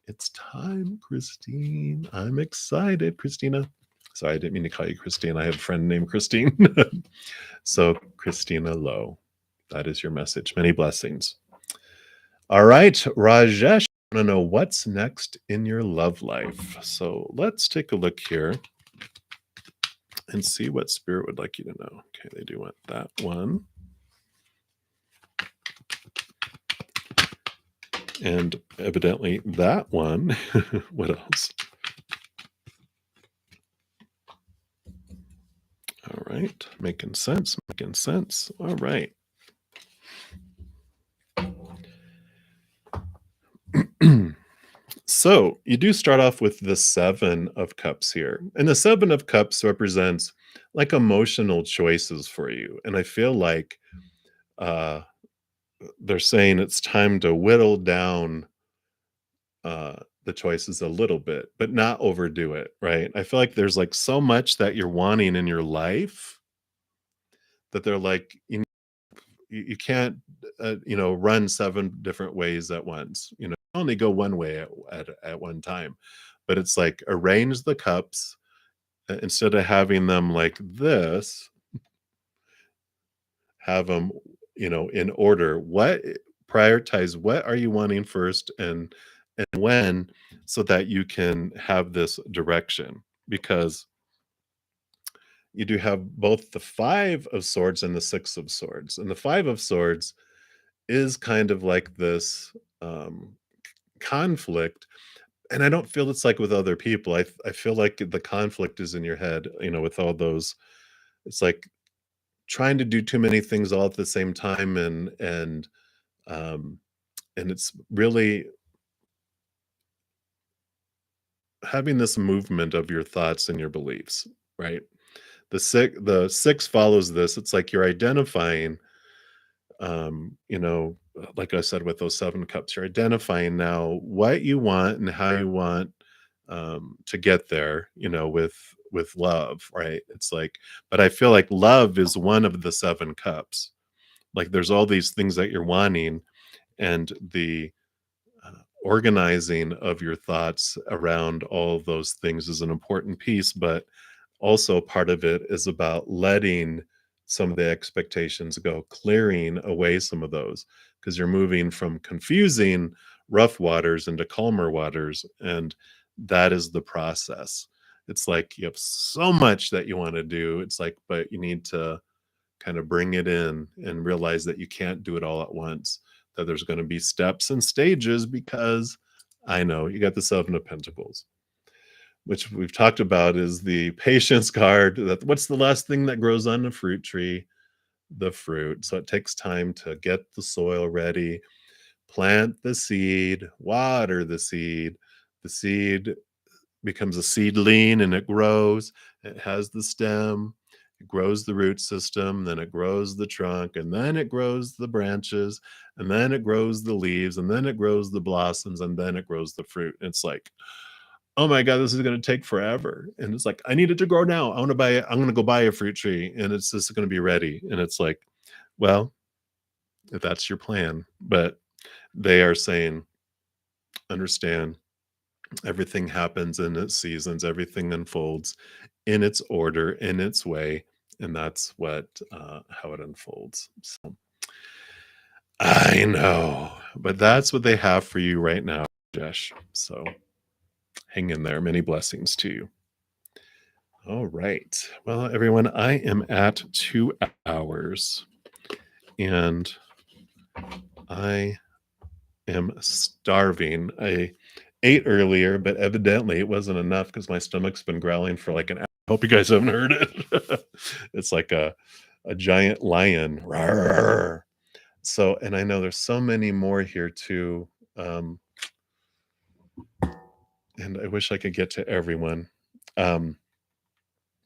it's time, Christine. I'm excited, Christina. Sorry, I didn't mean to call you Christine. I have a friend named Christine. So, Christina Lowe, that is your message. Many blessings. All right, Rajesh, I want to know what's next in your love life. So let's take a look here and see what Spirit would like you to know. Okay, they do want that one. And evidently that one. What else? All right, making sense, making sense. All right. So you do start off with the Seven of Cups here. And the Seven of Cups represents like emotional choices for you. And I feel like uh, they're saying it's time to whittle down uh, the choices a little bit, but not overdo it, right? I feel like there's like so much that you're wanting in your life that they're like, you can't, run seven different ways at once. Only go one way at one time. But it's like arrange the cups instead of having them like this, have them, in order. Prioritize what are you wanting first and when, so that you can have this direction, because you do have both the Five of Swords and the Six of Swords. And the Five of Swords is kind of like this um, conflict. And I don't feel it's like with other people. I feel like the conflict is in your head, with all those. It's like trying to do too many things all at the same time, um, and it's really having this movement of your thoughts and your beliefs, right? The six follows this. It's like you're identifying, like I said, with those seven cups, you're identifying now what you want and how you want to get there, with love, right? It's like, but I feel like love is one of the seven cups. Like there's all these things that you're wanting, and the organizing of your thoughts around all of those things is an important piece, but also part of it is about letting some of the expectations go, clearing away some of those, because you're moving from confusing rough waters into calmer waters, and that is the process. It's like you have so much that you want to do. It's like, but you need to kind of bring it in and realize that you can't do it all at once, that there's going to be steps and stages, because I know you got the Seven of Pentacles, which we've talked about is the patience card. That what's the last thing that grows on a fruit tree? The fruit. So it takes time to get the soil ready, plant the seed, water the seed. The seed becomes a seedling and it grows. It has the stem, it grows the root system, then it grows the trunk, and then it grows the branches, and then it grows the leaves, and then it grows the blossoms, and then it grows the fruit. It's like, oh my God, this is going to take forever. And it's like, I need it to grow now. I'm going to go buy a fruit tree and it's just going to be ready. And it's like, well, if that's your plan, but they are saying, understand, everything happens in its seasons, everything unfolds in its order, in its way. And that's how it unfolds. So I know, but that's what they have for you right now, Jesh. So hang in there. Many blessings to you. All right. Well, everyone, I am at 2 hours and I am starving. I ate earlier, but evidently it wasn't enough because my stomach's been growling for like an hour. Hope you guys haven't heard it. It's like a giant lion. Rawr. So, and I know there's so many more here too. Um, and I wish I could get to everyone. Um,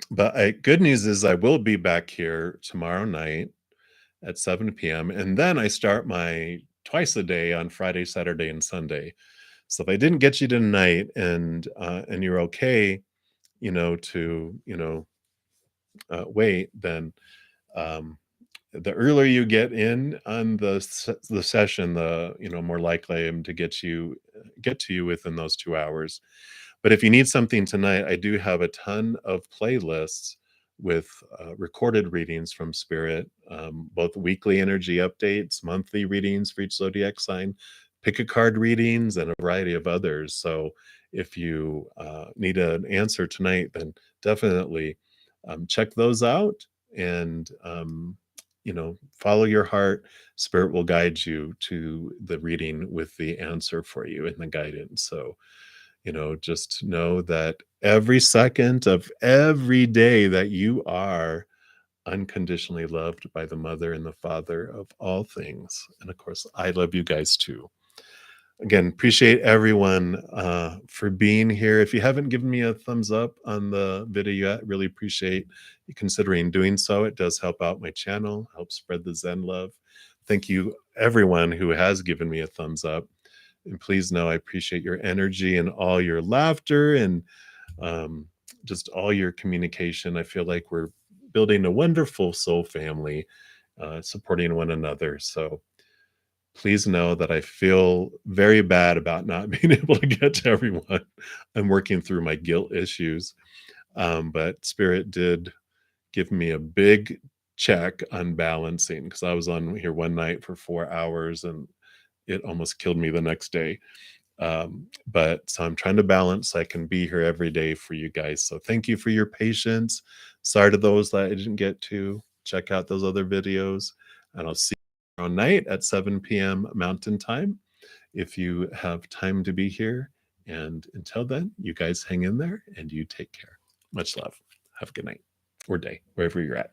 but good news is I will be back here tomorrow night at 7 p.m. And then I start my twice a day on Friday, Saturday, and Sunday. So if I didn't get you tonight and you're okay, to wait, then um, the earlier you get in on the session, the more likely I am to get to you within those 2 hours. But if you need something tonight, I do have a ton of playlists with recorded readings from Spirit, both weekly energy updates, monthly readings for each zodiac sign, pick a card readings, and a variety of others. So if you need an answer tonight, then definitely check those out and follow your heart. Spirit will guide you to the reading with the answer for you and the guidance. So just know that every second of every day that you are unconditionally loved by the mother and the father of all things. And of course, I love you guys too. Again, appreciate everyone for being here. If you haven't given me a thumbs up on the video yet, really appreciate you considering doing so. It does help out my channel, help spread the Zen love. Thank you, everyone who has given me a thumbs up. And please know I appreciate your energy and all your laughter and um, just all your communication. I feel like we're building a wonderful soul family, supporting one another. So please know that I feel very bad about not being able to get to everyone. I'm working through my guilt issues. But Spirit did give me a big check on balancing because I was on here one night for 4 hours and it almost killed me the next day. But so I'm trying to balance so I can be here every day for you guys. So thank you for your patience. Sorry to those that I didn't get to. Check out those other videos, and I'll see you tomorrow night at 7 p.m. Mountain Time if you have time to be here. And until then, you guys hang in there and you take care. Much love. Have a good night or day, wherever you're at.